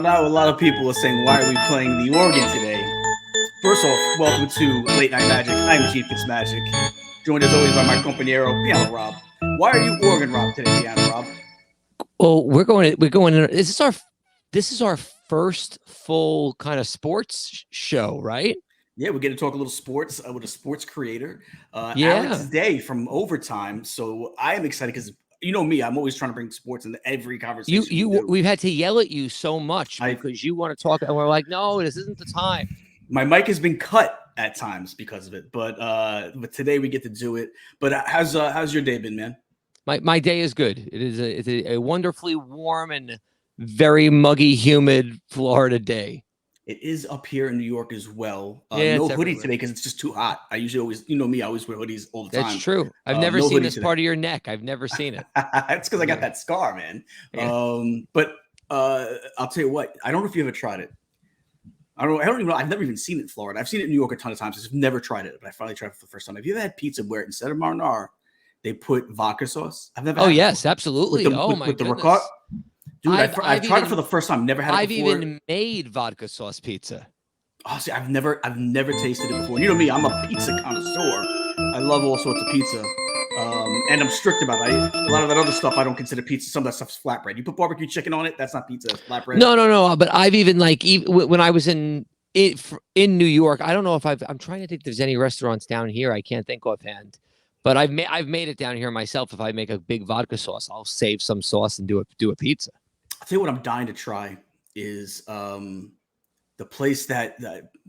now a lot of people are saying, why are we playing the organ today? First off, welcome to Late Night Magic. I'm Chief Fitzmagic, joined as always by my compañero, Piano Rob. Why are you organ Rob today, Piano Rob? Well, we're going. This is our first full kind of sports show, right? Yeah, we're going to talk a little sports with a sports creator, Yeah. Alex Day from Overtime. So I am excited because you know me, I'm always trying to bring sports into every conversation. We've had to yell at you so much because you want to talk, and we're like, no, this isn't the time. My mic has been cut at times because of it, but today we get to do it. But how's your day been, man? My day is good. It's a wonderfully warm and very muggy, humid Florida day. It is up here in New York as well. Yeah, no hoodie today because it's just too hot. I usually always, you know me, I always wear hoodies all the time. That's true. I've never seen this part of your neck. I've never seen it. That's because I got that scar, man. Yeah. But I'll tell you what. I don't know if you ever tried it. I don't even know. I've never even seen it in Florida. I've seen it in New York a ton of times. I've never tried it, but I finally tried it for the first time. Have you ever had pizza where instead of marinara, they put vodka sauce? I've never. Oh yes, absolutely. With my goodness. The ricotta. Dude, I've tried it for the first time. Never had it before. I've even made vodka sauce pizza. Oh, see, I've never tasted it before. You know me, I'm a pizza connoisseur. I love all sorts of pizza, and I'm strict about it. A lot of that other stuff I don't consider pizza. Some of that stuff's flatbread. You put barbecue chicken on it, that's not pizza. It's flatbread. No. But I've even when I was in New York, I don't know if I'm trying to think if there's any restaurants down here. I can't think offhand, but I've made it down here myself. If I make a big vodka sauce, I'll save some sauce and do a pizza. I'll tell you what I'm dying to try is the place that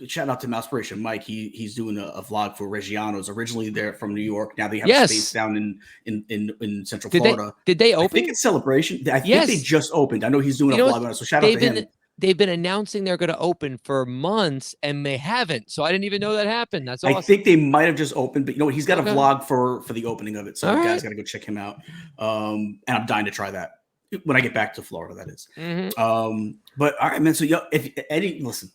shout out to Mousepiration Mike. He's doing a vlog for Reggiano's. Originally they're from New York. Now they have a space down in Central Florida. Did they open? I think it's Celebration. I think they just opened. I know he's doing a vlog on it. So shout out to him. They've been announcing they're going to open for months and they haven't. So I didn't even know that happened. That's awesome. I think they might have just opened, but you know what? He's got a vlog for the opening of it. So you guys got to go check him out. And I'm dying to try that when I get back to Florida, that is. Mm-hmm. But all right, man. So listen,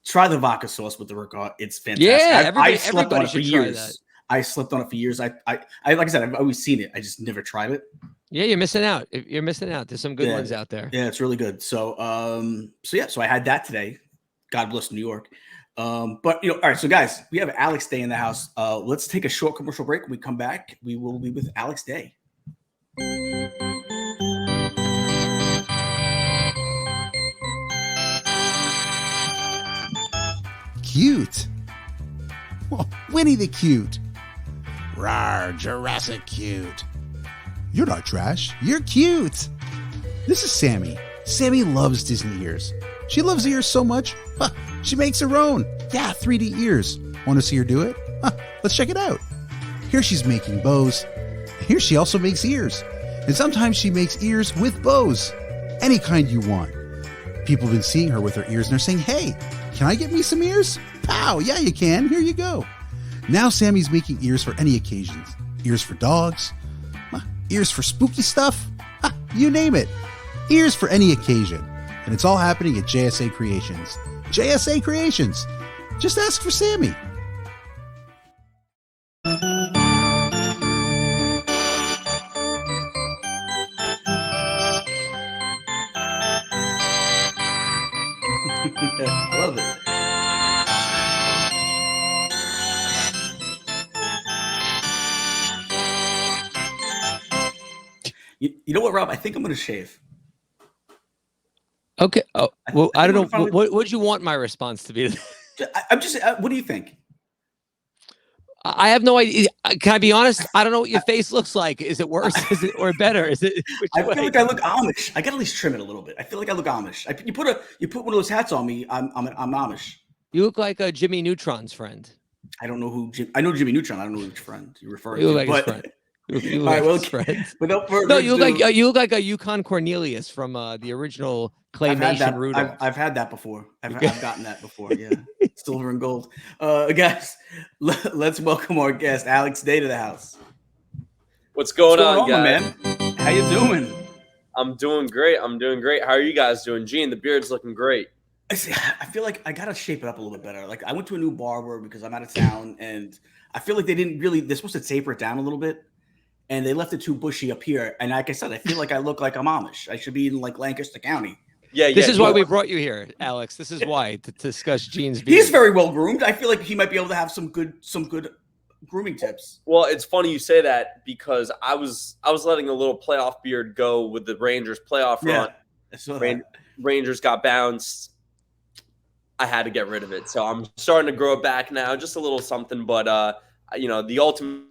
try the vodka sauce with the ricotta. It's fantastic. Yeah, I slept on it for years. I slept on it for years. I like I said, I've always seen it. I just never tried it. Yeah, you're missing out. There's some good ones out there. Yeah, it's really good. So so I had that today. God bless New York. But all right. So guys, we have Alex Day in the house. Let's take a short commercial break. When we come back, we will be with Alex Day. Cute. Oh, Winnie the Cute. Rawr, Jurassic Cute. You're not trash. You're cute. This is Sammy. Sammy loves Disney ears. She loves ears so much, she makes her own. Yeah, 3D ears. Want to see her do it? Let's check it out. Here she's making bows. Here she also makes ears. And sometimes she makes ears with bows. Any kind you want. People have been seeing her with her ears and they're saying, hey, can I get me some ears? Pow, yeah, you can. Here you go. Now Sammy's making ears for any occasions. Ears for dogs. Ears for spooky stuff. You name it. Ears for any occasion. And it's all happening at JSA Creations. JSA Creations. Just ask for Sammy. I love it. You know what, Rob? I think I'm going to shave. Okay. Oh, well, I don't know. What would you want my response to be? I'm just. What do you think? I have no idea. Can I be honest? I don't know what your face looks like. Is it worse? Is it or better? Is it? I feel like I look Amish. I got to at least trim it a little bit. I feel like I look Amish. You put one of those hats on me. I'm Amish. You look like a Jimmy Neutron's friend. I don't know who. I know Jimmy Neutron. I don't know which friend you're referring to. You look like his friend. You look all right, well, without further you look like a Yukon Cornelius from the original claymation Rudolph. I've had that before. I've gotten that before. Yeah, silver and gold. Guys, let's welcome our guest Alex Day to the house. What's going on, man? guys? How you doing? I'm doing great. How are you guys doing? Gene, the beard's looking great. I feel like I gotta shape it up a little bit better. Like I went to a new barber because I'm out of town, and I feel like they're supposed to taper it down a little bit. And they left it too bushy up here. And like I said, I feel like I look like I'm Amish. I should be in like Lancaster County. Yeah, This yeah. is why we brought you here, Alex. This is why, to discuss Gene's beard. He's very well groomed. I feel like he might be able to have some good grooming tips. Well, it's funny you say that because I was letting a little playoff beard go with the Rangers playoff run. I saw that. Rangers got bounced. I had to get rid of it, so I'm starting to grow it back now, just a little something. But the ultimate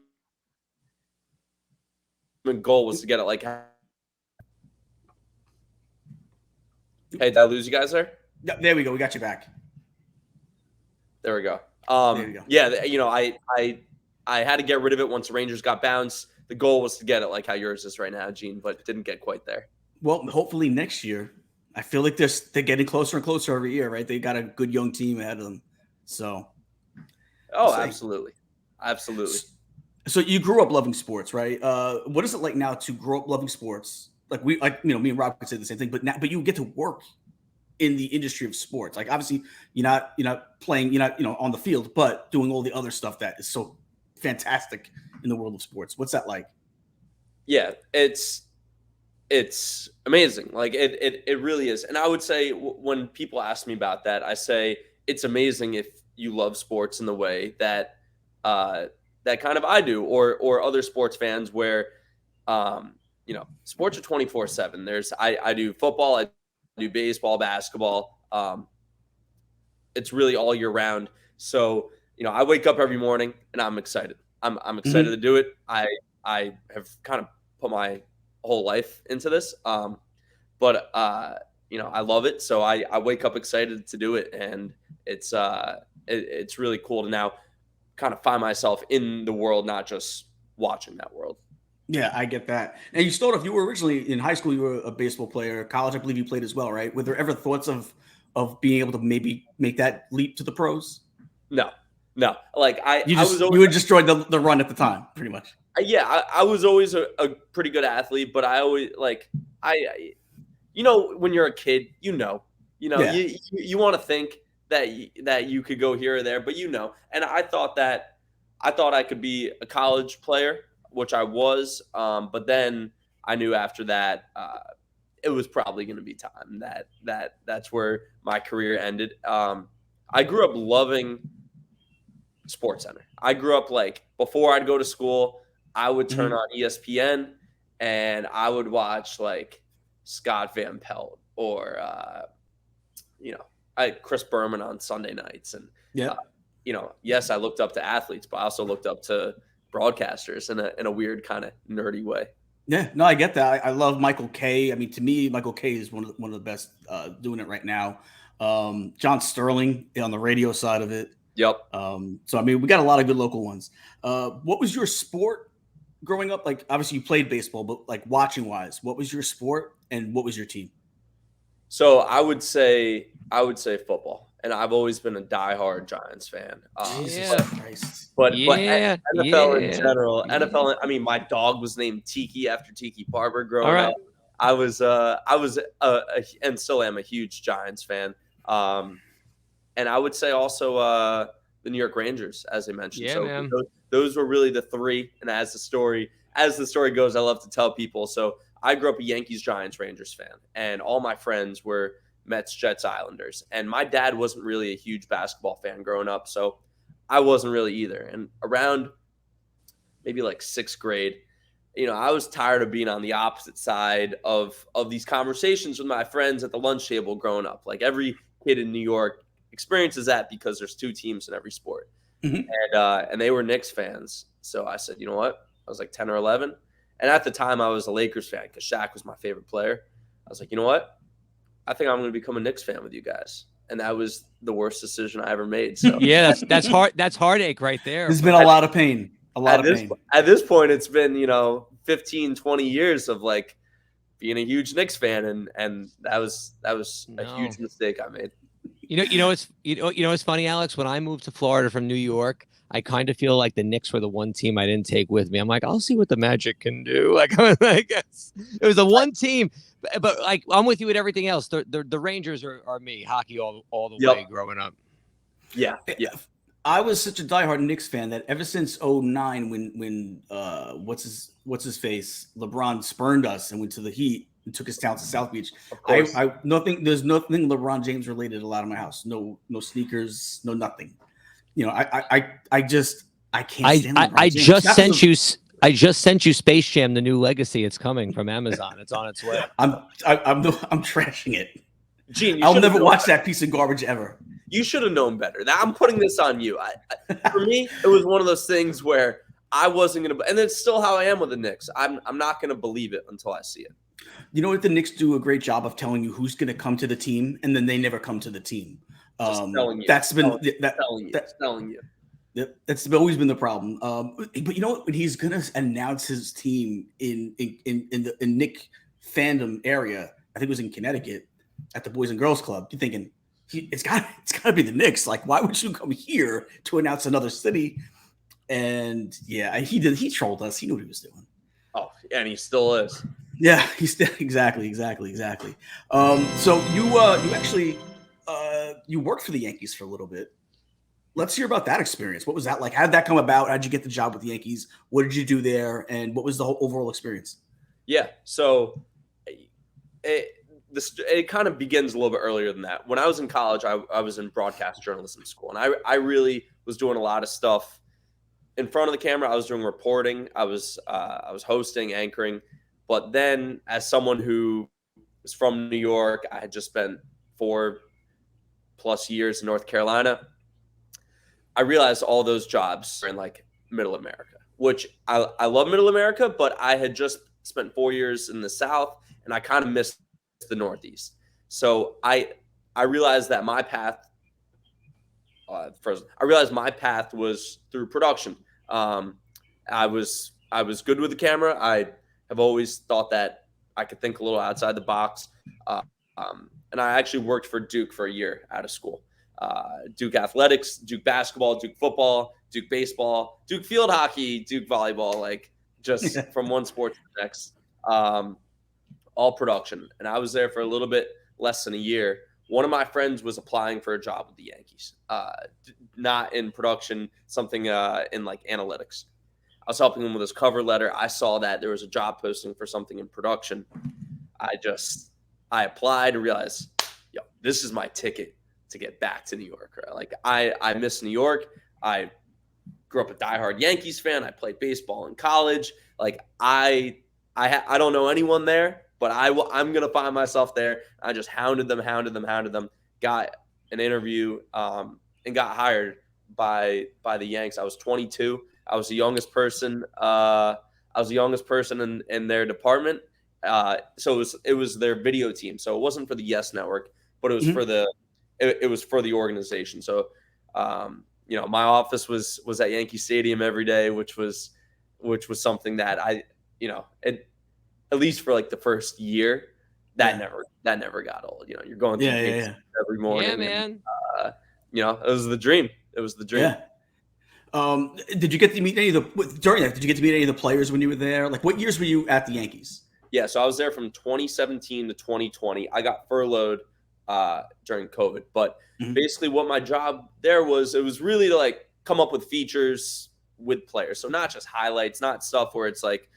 goal was to get it like. Hey, did I lose you guys there? Yeah, there we go. We got you back. There we go. There you go. Yeah, I had to get rid of it once the Rangers got bounced. The goal was to get it like how yours is right now, Gene, but didn't get quite there. Well, hopefully next year. I feel like they're getting closer and closer every year, right? They got a good young team ahead of them. So. Oh, absolutely. Absolutely. So you grew up loving sports, right? What is it like now to grow up loving sports? Me and Rob could say the same thing, but you get to work in the industry of sports. Like obviously you're not playing, on the field, but doing all the other stuff that is so fantastic in the world of sports. What's that like? Yeah, it's amazing. Like it really is. And I would say when people ask me about that, I say it's amazing if you love sports in the way that that kind of I do, or other sports fans where sports are 24/7. I do football, I do baseball, basketball. It's really all year round. So, I wake up every morning and I'm excited. I'm excited to do it. I have kind of put my whole life into this. But I love it. So I wake up excited to do it. And it's really cool to now kind of find myself in the world, not just watching that world. Yeah, I get that. And you started off, you were originally in high school, you were a baseball player. College, I believe you played as well, right? Were there ever thoughts of being able to maybe make that leap to the pros? No. Like you had just joined the run at the time, pretty much. Yeah, I was always a pretty good athlete, but I always when you're a kid, you want to think that you could go here or there, but and I thought I could be a college player, which I was, but then I knew after that it was probably going to be time that's where my career ended. I grew up loving SportsCenter. I grew up before I'd go to school, I would turn on ESPN and I would watch Scott Van Pelt or Chris Berman on Sunday nights. And yes, I looked up to athletes, but I also looked up to broadcasters in a weird kind of nerdy way. Yeah, no, I get that. I love Michael Kay. I mean, to me, Michael Kay is one of the best doing it right now. John Sterling on the radio side of it. Yep. So, I mean, we got a lot of good local ones. What was your sport growing up? Like, obviously you played baseball, but watching wise, what was your sport and what was your team? So I would say football, and I've always been a diehard Giants fan. Jesus Christ. But NFL in general, NFL. I mean, my dog was named Tiki after Tiki Barber growing up. I was and still am a huge Giants fan. And I would say also the New York Rangers, as I mentioned. Yeah, so man. Those were really the three. And as the story goes, I love to tell people. So I grew up a Yankees, Giants, Rangers fan, and all my friends were Mets, Jets, Islanders. And my dad wasn't really a huge basketball fan growing up, so I wasn't really either. And around maybe sixth grade, I was tired of being on the opposite side of these conversations with my friends at the lunch table growing up. Like every kid in New York experiences that because there's two teams in every sport. And they were Knicks fans. So I said, you know what? I was 10 or 11. And at the time I was a Lakers fan because Shaq was my favorite player. I was like, you know what? I think I'm going to become a Knicks fan with you guys. And that was the worst decision I ever made. So yeah, that's hard. That's heartache right there. There's been a lot of pain. At this point, it's been, 15, 20 years of being a huge Knicks fan. And that was a huge mistake I made. It's funny, Alex, when I moved to Florida from New York, I kind of feel like the Knicks were the one team I didn't take with me. I'm like, I'll see what the Magic can do. I guess it was the one team, but I'm with you with everything else. The Rangers are me, hockey all the way growing up. Yeah. I was such a diehard Knicks fan that ever since 2009, when what's his face LeBron spurned us and went to the Heat, and took his talents to South Beach. Of course. There's nothing LeBron James related allowed in my house. No sneakers, no nothing. You know, I can't stand LeBron I James. just sent you. I just sent you Space Jam: The New Legacy. It's coming from Amazon. It's on its way. I'm trashing it. Gene, I'll never watch that piece of garbage ever. You should have known better. I'm putting this on you. For me, it was one of those things where I wasn't going to, and it's still how I am with the Knicks. I'm not going to believe it until I see it. You know what? The Knicks do a great job of telling you who's going to come to the team, and then they never come to the team. Telling you. That's been Telling you. That's always been the problem. But you know what? When he's going to announce his team in the Knick fandom area, I think it was in Connecticut at the Boys and Girls Club. You're thinking it's got to be the Knicks. Like, why would you come here to announce another city? And yeah, he trolled us. He knew what he was doing. Oh, and he still is. Yeah, he's still exactly. So you actually you worked for the Yankees for a little bit. Let's hear about that experience. What was that like? How did that come about? How did you get the job with the Yankees? What did you do there? And what was the whole overall experience? Yeah, so it kind of begins a little bit earlier than that. When I was in college, I was in broadcast journalism school, and I really was doing a lot of stuff in front of the camera. I was doing reporting. I was hosting, anchoring. But then, as someone who was from New York, I had just spent 4+ years in North Carolina. I realized all those jobs are in like Middle America, which I love Middle America, but I had just spent 4 years in the South, and I kind of missed the Northeast. So I realized that my path. I realized my path was through production. I was good with the camera. I have always thought that I could think a little outside the box. And I actually worked for Duke for a year out of school. Duke athletics, Duke basketball, Duke football, Duke baseball, Duke field hockey, Duke volleyball, like just from one sport to the next, all production. And I was there for a little bit less than a year. One of my friends was applying for a job with the Yankees, not in production, something in like analytics. I was helping him with his cover letter. I saw that there was a job posting for something in production. I applied and realized, this is my ticket to get back to New York. Right? Like I miss New York. I grew up a diehard Yankees fan. I played baseball in college. Like I don't know anyone there, but I'm gonna find myself there. I just hounded them. Got an interview and got hired by the Yanks. I was 22. I was the youngest person. In their department. So it was their video team. So it wasn't for the Yes Network, but it was for the organization. So my office was at Yankee Stadium every day, which was something that at least for like the first year, that never got old. You're going through every morning. Yeah, man. And, it was the dream. It was the dream. Yeah. Did you get to meet any of the players when you were there? Like, what years were you at the Yankees? Yeah, so I was there from 2017 to 2020. I got furloughed during COVID, but basically what my job there was, it was really to like come up with features with players. So not just highlights, not stuff where it's like,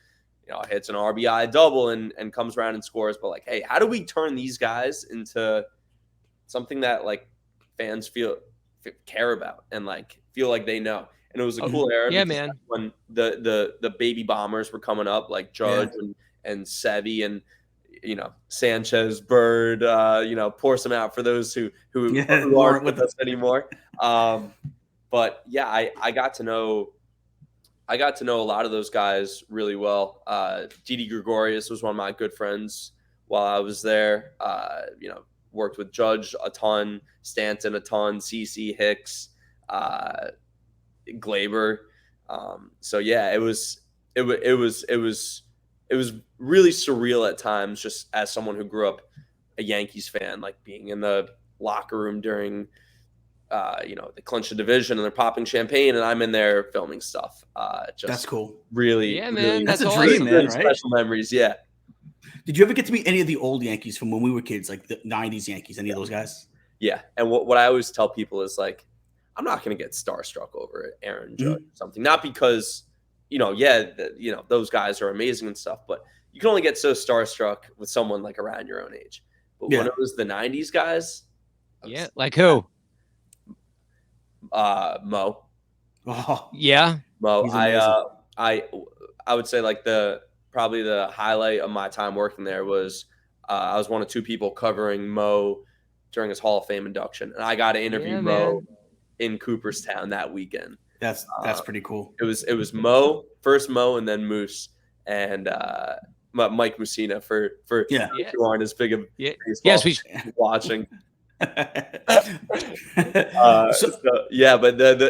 hits an RBI double and comes around and scores, but like, hey, how do we turn these guys into something that like fans care about and like feel like they know? And it was a cool era. Yeah, man. When the baby bombers were coming up, like Judge and Sevy and Sanchez, Bird, pour some out for those who aren't with us anymore. But yeah, I got to know a lot of those guys really well. Didi Gregorius was one of my good friends while I was there. Worked with Judge a ton, Stanton a ton, CC Hicks, Glaber. So yeah, it was really surreal at times, just as someone who grew up a Yankees fan, like being in the locker room during, they clinched the division and they're popping champagne and I'm in there filming stuff. That's cool. Really, yeah, man. Really, that's a awesome. dream, man. Right? Special memories. Yeah. Did you ever get to meet any of the old Yankees from when we were kids, like the 90s Yankees, any of those guys? Yeah. And what I always tell people is like, I'm not going to get starstruck over Aaron Judge or something. Not because those guys are amazing and stuff, but you can only get so starstruck with someone like around your own age. But when it was the 90s guys, yeah, like who? Mo. Oh, Yeah. Mo. He's amazing. I would say like probably the highlight of my time working there was I was one of two people covering Mo during his Hall of Fame induction, and I got to interview Mo in Cooperstown that weekend. That's pretty cool. It was Mo, first Mo, and then Moose, and Mike Mussina for who aren't as big of baseball watching. But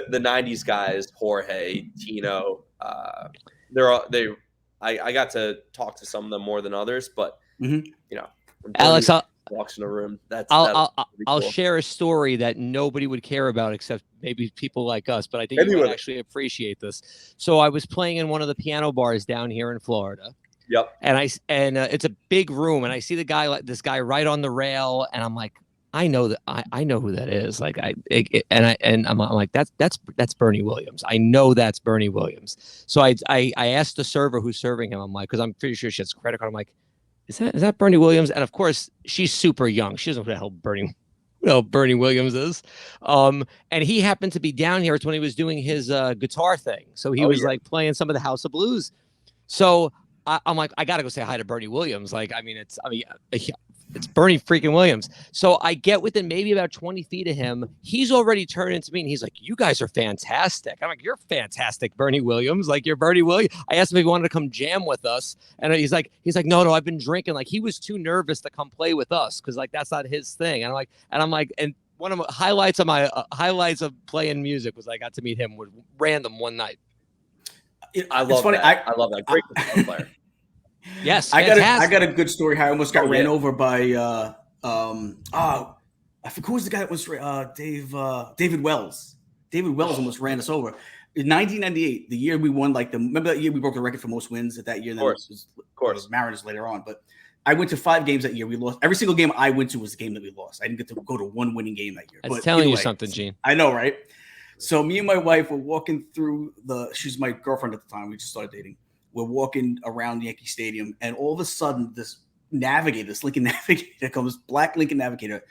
the 90s guys, Jorge, Tino, I got to talk to some of them more than others, but when Alex, walks in a room, I'll share a story that nobody would care about except maybe people like us, but I think you would actually appreciate this. So I was playing in one of the piano bars down here in Florida. Yep. And it's a big room, and I see this guy right on the rail, and I'm like, I know that I know who that is. Like I'm like that's Bernie Williams. I know that's Bernie Williams. So I asked the server who's serving him. I'm like, because I'm pretty sure she has a credit card. I'm like, is that Bernie Williams? And of course, she's super young. She doesn't know who the hell Bernie Williams is. And he happened to be down here. It's when he was doing his guitar thing. So he was like playing some of the House of Blues. So I'm like, I got to go say hi to Bernie Williams. It's Bernie freaking Williams. So I get within maybe about 20 feet of him. He's already turned into me, and he's like, you guys are fantastic. I'm like, you're fantastic, Bernie Williams. Like, you're Bernie Williams. I asked him if he wanted to come jam with us. And he's like, no, I've been drinking. Like, he was too nervous to come play with us because, like, that's not his thing. And I'm like, one of my highlights of playing music was I got to meet him with random one night. I love that. I love that. Great guitar player. Yes, I got a good story. How I almost got ran over by I forget who was the guy that was David Wells. David Wells almost ran us over in 1998, the year we won. Remember that year we broke the record for most wins at that year. Of course, it was Mariners later on. But I went to 5 games that year. We lost every single game I went to was a game that we lost. I didn't get to go to one winning game that year. That's telling you something, Gene. I know, right? So me and my wife were walking through she's my girlfriend at the time. We just started dating. We're walking around Yankee Stadium, and all of a sudden, this Lincoln Navigator comes, black Lincoln Navigator,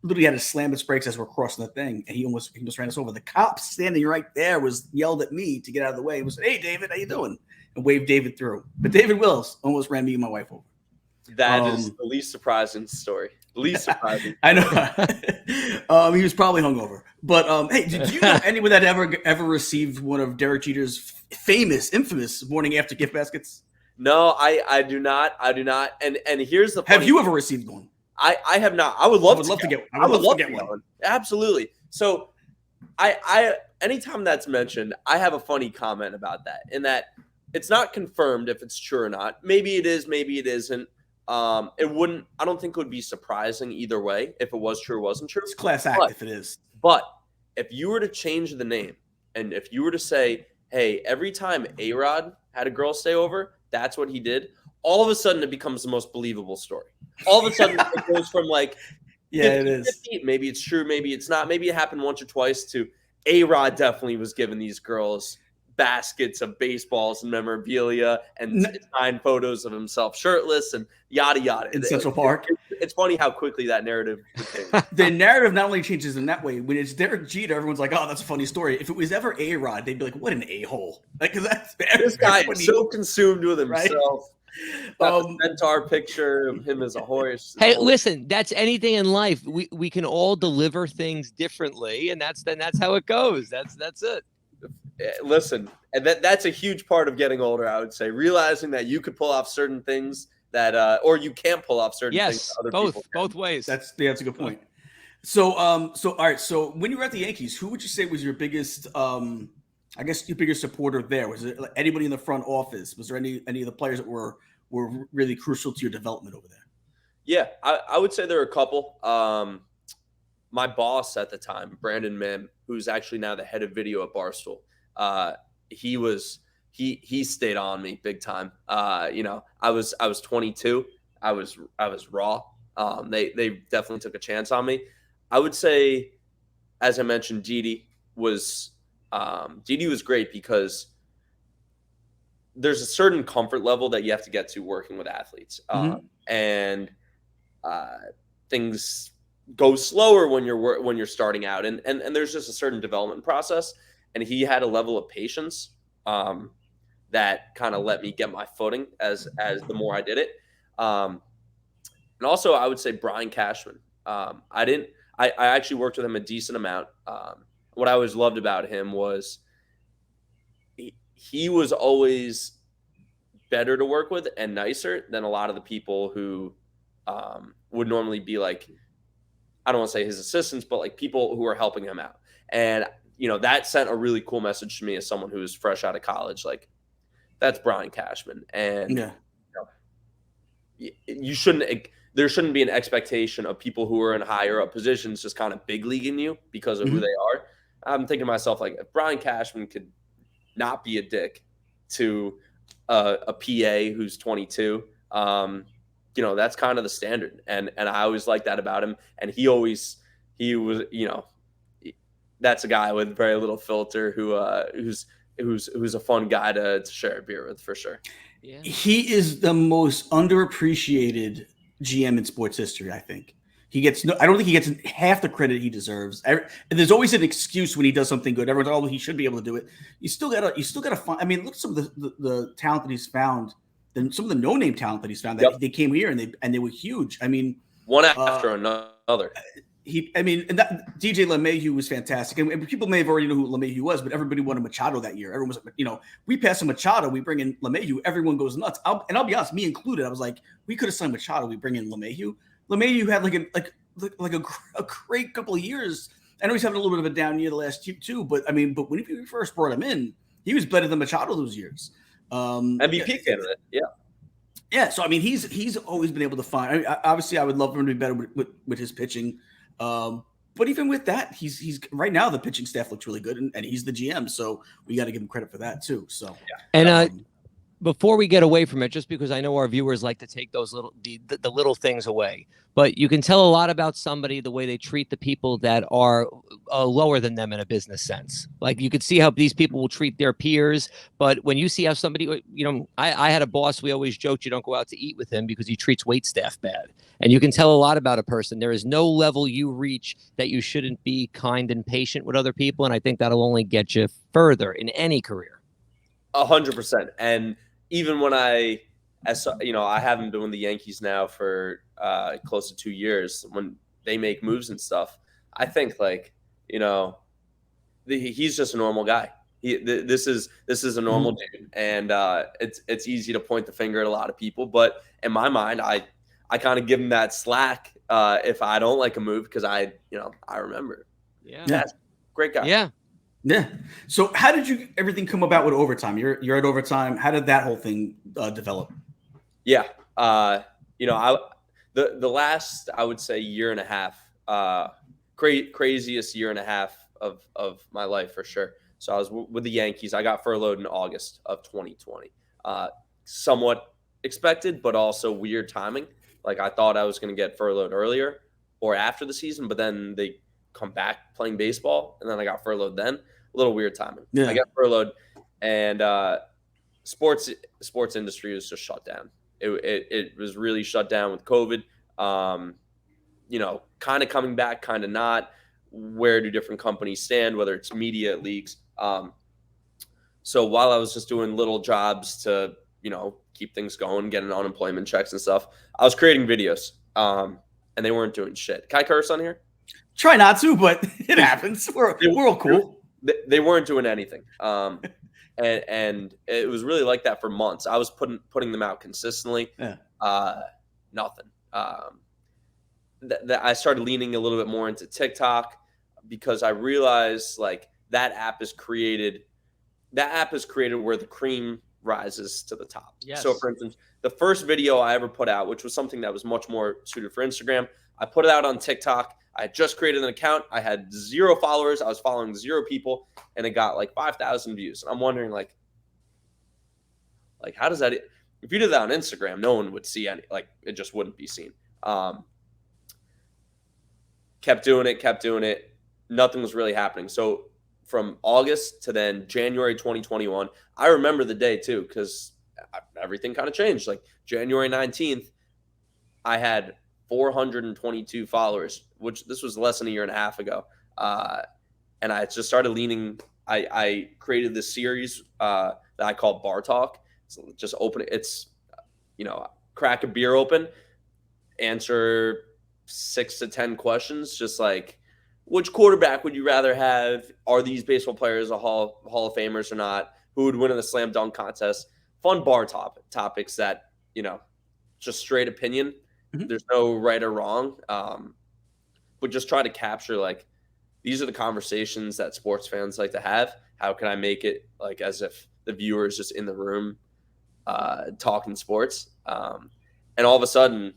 literally had to slam its brakes as we're crossing the thing, and he almost ran us over. The cop standing right there yelled at me to get out of the way. He was like, "Hey, David, how you doing?" and waved David through. But David Wills almost ran me and my wife over. That is the least surprising story. Least surprising. I know. He was probably hungover. But hey, did you know anyone that ever received one of Derek Jeter's infamous morning after gift baskets? No, I do not. And here's the funny have you ever received one? I have not. I would love to get one. Absolutely. So I anytime that's mentioned, I have a funny comment about that. In that it's not confirmed if it's true or not. Maybe it is, maybe it isn't. I don't think it would be surprising either way if it was true or wasn't true. It's class act if it is. But if you were to change the name, and if you were to say, hey, every time A-Rod had a girl stay over, that's what he did, all of a sudden it becomes the most believable story. All of a sudden it goes from like, it is. 50, maybe it's true, maybe it's not, maybe it happened once or twice, to A-Rod definitely was giving these girls baskets of baseballs and memorabilia and signed photos of himself shirtless and yada yada in Central Park. It's funny how quickly that narrative became. The narrative not only changes in that way. When it's Derek Jeter, everyone's like, "Oh, that's a funny story." If it was ever A-Rod, they'd be like, "What an a-hole!" Because this guy is so consumed with himself. Right? Centaur picture of him as a horse. Hey, listen, that's anything in life. We can all deliver things differently, and that's how it goes. That's it. Listen, and that's a huge part of getting older, I would say, realizing that you could pull off certain things that or you can't pull off certain things that other people can. Both ways. That's a good point. So all right, so when you were at the Yankees, who would you say was your biggest I guess your biggest supporter there? Was it anybody in the front office? Was there any of the players that were really crucial to your development over there? Yeah, I would say there were a couple. My boss at the time, Brandon Mim, who's actually now the head of video at Barstool, he stayed on me big time. I was 22. I was raw. They definitely took a chance on me. I would say, as I mentioned, Didi was great because there's a certain comfort level that you have to get to working with athletes, and things go slower when you're starting out, and there's just a certain development process. And he had a level of patience that kind of let me get my footing as the more I did it. And also, I would say Brian Cashman. I actually worked with him a decent amount. What I always loved about him was he was always better to work with and nicer than a lot of the people who would normally be like, I don't want to say his assistants, but like people who are helping him out. And, that sent a really cool message to me as someone who's fresh out of college. Like, that's Brian Cashman. And there shouldn't be an expectation of people who are in higher up positions just kind of big leaguing you because of who they are. I'm thinking to myself, like, if Brian Cashman could not be a dick to a PA who's 22, that's kind of the standard. And I always liked that about him. And he was, that's a guy with very little filter who's a fun guy to share a beer with, for sure. Yeah. He is the most underappreciated GM in sports history, I think. I don't think he gets half the credit he deserves. And there's always an excuse when he does something good. Everyone's, oh, he should be able to do it. You still gotta find. I mean, look at some of the talent that he's found, some of the no-name talent that he's found that they came here and they were huge. I mean, one after another. And that DJ LeMahieu was fantastic. And people may have already known who LeMahieu was, but everybody wanted Machado that year. Everyone was, we pass a Machado, we bring in LeMahieu, everyone goes nuts. I'll be honest, me included. I was like, we could have signed Machado, we bring in LeMahieu. LeMahieu had like a great couple of years. I know he's having a little bit of a down year the last two, but when we first brought him in, he was better than Machado those years. MVP candidate, yeah. Yeah, so he's always been able to find. Obviously, I would love him to be better with his pitching. But even with that, he's right now the pitching staff looks really good, and he's the GM, so we got to give him credit for that too. So, and before we get away from it, just because I know our viewers like to take those the little things away, but you can tell a lot about somebody the way they treat the people that are lower than them in a business sense. Like, you could see how these people will treat their peers, but when you see how somebody, I had a boss, we always joked you don't go out to eat with him because he treats wait staff bad. And you can tell a lot about a person. There is no level you reach that you shouldn't be kind and patient with other people, and I think that'll only get you further in any career. 100%. And even when I haven't been with the Yankees now for close to 2 years, when they make moves and stuff, I think he's just a normal guy. This is a normal dude, and it's easy to point the finger at a lot of people, but in my mind, I kind of give him that slack if I don't like a move, because I remember. Yeah, great guy. Yeah. So how did everything come about with Overtime? You're at Overtime. How did that whole thing develop? Yeah. The last, I would say, year and a half, craziest year and a half of my life for sure. So I was with the Yankees. I got furloughed in August of 2020. Somewhat expected, but also weird timing. Like, I thought I was going to get furloughed earlier or after the season, but then they come back playing baseball, and then I got furloughed then. A little weird timing. Yeah. I got furloughed, and sports industry was just shut down. It was really shut down with COVID. Kind of coming back, kind of not. Where do different companies stand, whether it's media, leagues? So while I was just doing little jobs to, keep things going, getting unemployment checks and stuff, I was creating videos, and they weren't doing shit. Can I curse on here? Try not to, but it happens. We're all cool. They weren't doing anything. And it was really like that for months. I was putting them out consistently. Yeah. Nothing. I started leaning a little bit more into TikTok, because I realized that app is created where the cream rises to the top. Yes. So for instance, the first video I ever put out, which was something that was much more suited for Instagram, I put it out on TikTok. I had just created an account. I had 0 followers. I was following 0 people, and it got 5,000 views. And I'm wondering how does that, if you did that on Instagram, no one would see any, it just wouldn't be seen. Kept doing it. Nothing was really happening. So from August to then January 2021. I remember the day too, because everything kind of changed. Like January 19th, I had 422 followers, which this was less than a year and a half ago. And I just started leaning. I created this series that I call Bar Talk. So just open it. It's, crack a beer open, answer 6 to 10 questions, just like, which quarterback would you rather have? Are these baseball players a Hall of Famers or not? Who would win in the slam dunk contest? Fun bar topics that, just straight opinion. Mm-hmm. There's no right or wrong. But just try to capture, like, these are the conversations that sports fans like to have. How can I make it like as if the viewer is just in the room talking sports? And all of a sudden,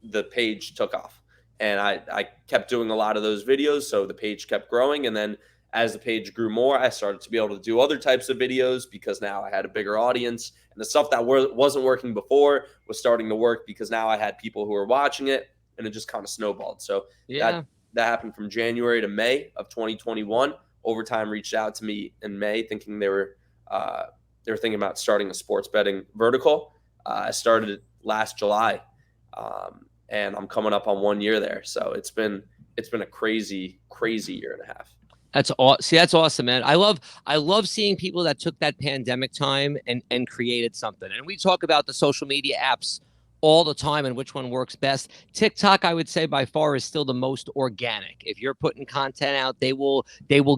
the page took off. And I kept doing a lot of those videos, so the page kept growing. And then as the page grew more, I started to be able to do other types of videos because now I had a bigger audience. And the stuff that wasn't working before was starting to work because now I had people who were watching it, and it just kind of snowballed. So that happened from January to May of 2021. Overtime reached out to me in May thinking they were thinking about starting a sports betting vertical. I started it last July. And I'm coming up on 1 year there. So it's been a crazy, crazy year and a half. That's awesome, man. I love seeing people that took that pandemic time and created something. And we talk about the social media apps all the time and which one works best. TikTok, I would say by far is still the most organic. If you're putting content out, they will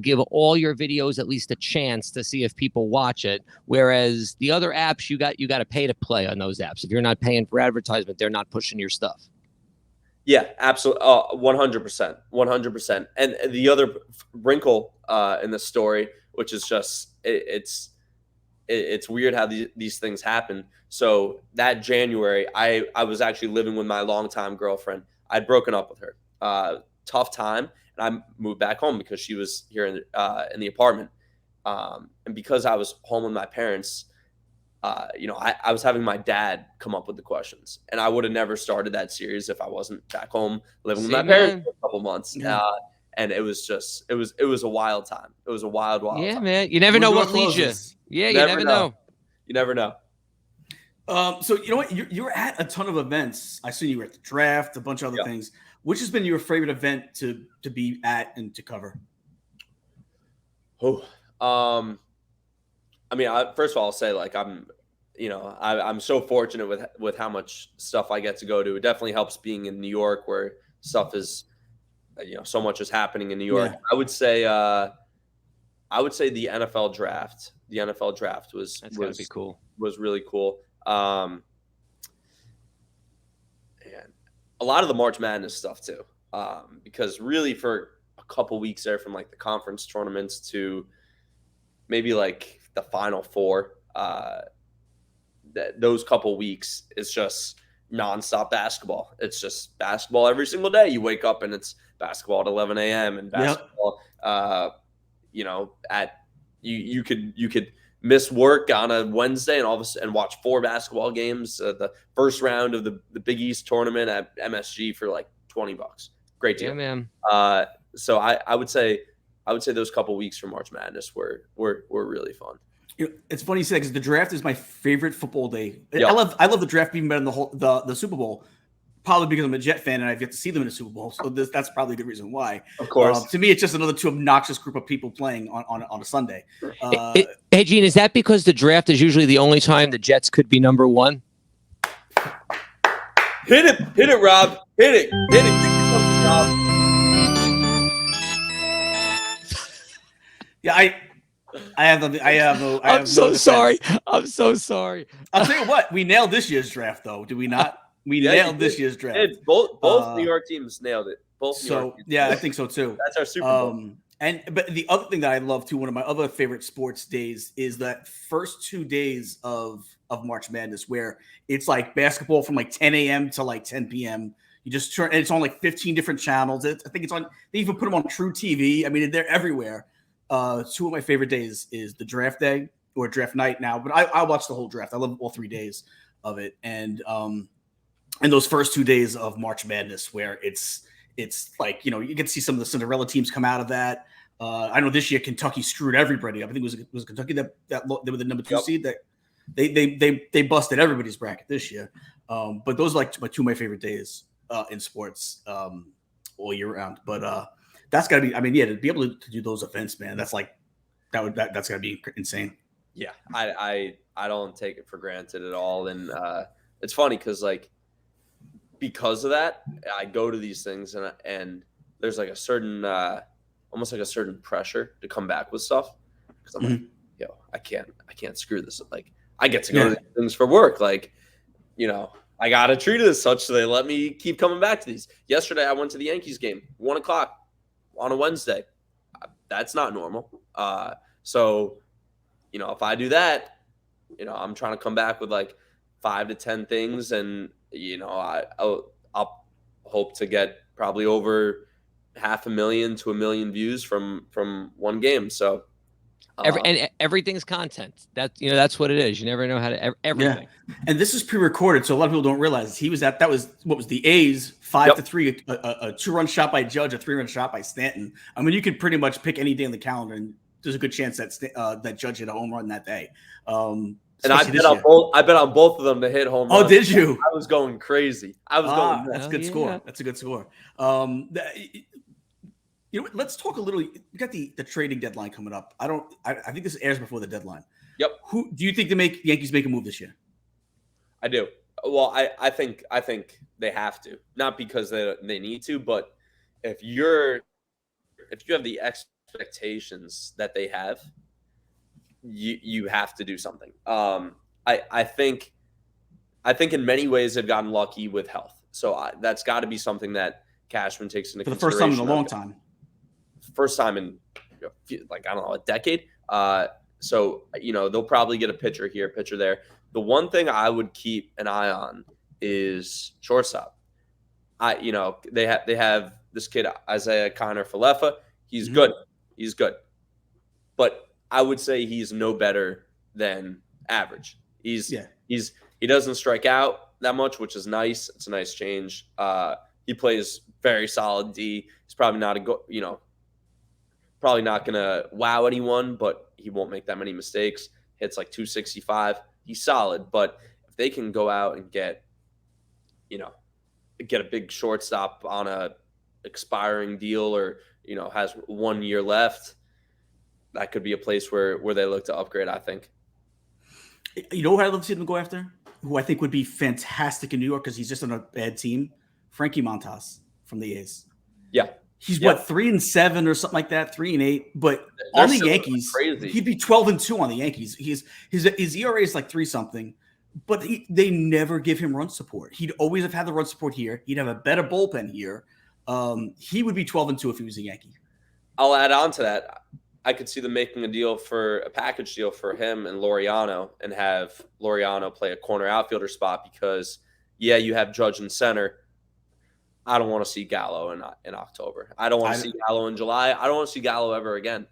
give all your videos at least a chance to see if people watch it. Whereas the other apps, you got to pay to play on those apps. If you're not paying for advertisement, they're not pushing your stuff. Yeah, absolutely. 100%. 100%. And the other wrinkle in the story, which is just, it's weird how these things happen. So that January, I was actually living with my longtime girlfriend. I'd broken up with her. Tough time. And I moved back home because she was here in the apartment. And because I was home with my parents, I was having my dad come up with the questions, and I would have never started that series if I wasn't back home living with my parents for a couple months. Yeah. And it was a wild time. It was a wild yeah, time. Man. You never know what leads you. Yeah, you never know. You never know. So you know what? You're at a ton of events. I see you were at the draft, a bunch of other things. Which has been your favorite event to be at and to cover? I mean, first of all, I'll say, like, I'm so fortunate with how much stuff I get to go to. It definitely helps being in New York, where stuff is, so much is happening in New York. Yeah. I would say the NFL draft. The NFL draft was be cool. Was really cool. And a lot of the March Madness stuff too, because really for a couple weeks there, from like the conference tournaments to maybe like the Final Four, those couple weeks is just nonstop basketball. It's just basketball every single day. You wake up and it's basketball at 11 a.m. and basketball. You could miss work on a Wednesday and watch 4 basketball games. The first round of the Big East tournament at MSG for like $20. Great deal, man. So I would say those couple weeks for March Madness were really fun. It's funny you say, because the draft is my favorite football day. Yep. I love the draft even better than the Super Bowl, probably because I'm a Jet fan and I've yet to see them in a Super Bowl. So that's probably a good reason why. Of course. To me, it's just another two obnoxious group of people playing on a Sunday. Hey, Gene, is that because the draft is usually the only time the Jets could be number one? Hit it, Rob. Hit it, Rob. Yeah, I have no. I'm so sorry. I'm so sorry. I'll tell you what, we nailed this year's draft, though. Did we not? We nailed this year's draft. Both New York teams nailed it. I think so too. That's our Super Bowl. But the other thing that I love too, one of my other favorite sports days, is that first 2 days of March Madness, where it's like basketball from like 10 a.m. to like 10 p.m. You just turn, and it's on like 15 different channels. I think it's on. They even put them on True TV. I mean, they're everywhere. 2 of my favorite days is the draft day or draft night now, but I watch the whole draft. I love all 3 days of it, and those first 2 days of March Madness, where it's like, you get to see some of the Cinderella teams come out of that. I know this year Kentucky screwed everybody up. I think it was Kentucky that they were the number 2 seed that they busted everybody's bracket this year. But those are like two of my favorite days in sports all year round. But that's got to be. I mean, yeah, to be able to do those events, man, that's like that's got to be insane. Yeah, I don't take it for granted at all, and it's funny because of that, I go to these things and there's like a certain almost like a certain pressure to come back with stuff because I'm like, yo, I can't screw this. Like I get to go to these things for work, like I gotta treat it as such, so they let me keep coming back to these. Yesterday, I went to the Yankees game, 1:00 on a Wednesday. That's not normal. So if I do that, I'm trying to come back with like 5 to 10 things, and I'll hope to get probably over 500,000 to 1 million views from one game. So and everything's content. That's what it is. You never know how to everything. Yeah. And this is pre-recorded, so a lot of people don't realize that was what was the A's 5-3, a 2-run shot by Judge, a 3-run shot by Stanton. I mean, you could pretty much pick any day on the calendar, and there's a good chance that Judge hit a home run that day. And I bet on both of them to hit home runs. Oh, did you? I was going crazy. I was going. That's a good score. That's a good score. Let's talk a little. We got the trading deadline coming up. I think this airs before the deadline. Yep. Who do you think the Yankees make a move this year? I do. Well, I think they have to, not because they need to, but if you have the expectations that they have, you have to do something. I think in many ways they've gotten lucky with health, so that's got to be something that Cashman takes into for the first time in a long time. First time in a decade. So they'll probably get a pitcher here, pitcher there. The one thing I would keep an eye on is shortstop. They have this kid Isaiah Kiner-Falefa. He's good. He's good, but I would say he's no better than average. He doesn't strike out that much, which is nice. It's a nice change. He plays very solid D. He's probably not probably not gonna wow anyone, but he won't make that many mistakes. Hits like 265. He's solid, but if they can go out and get a big shortstop on a expiring deal, or has 1 year left, that could be a place where they look to upgrade, I think. You know what I'd love to see them go after? Who I think would be fantastic in New York because he's just on a bad team? Frankie Montas from the A's. Yeah. He's 3-7 or something like that, 3-8. But on the Yankees, he'd be 12-2 on the Yankees. His ERA is like 3-something, but they never give him run support. He'd always have had the run support here. He'd have a better bullpen here. He would be 12-2 if he was a Yankee. I'll add on to that. I could see them making a package deal for him and Laureano, and have Laureano play a corner outfielder spot because, you have Judge in center. I don't want to see Gallo in October. I don't want to see Gallo in July. I don't want to see Gallo ever again.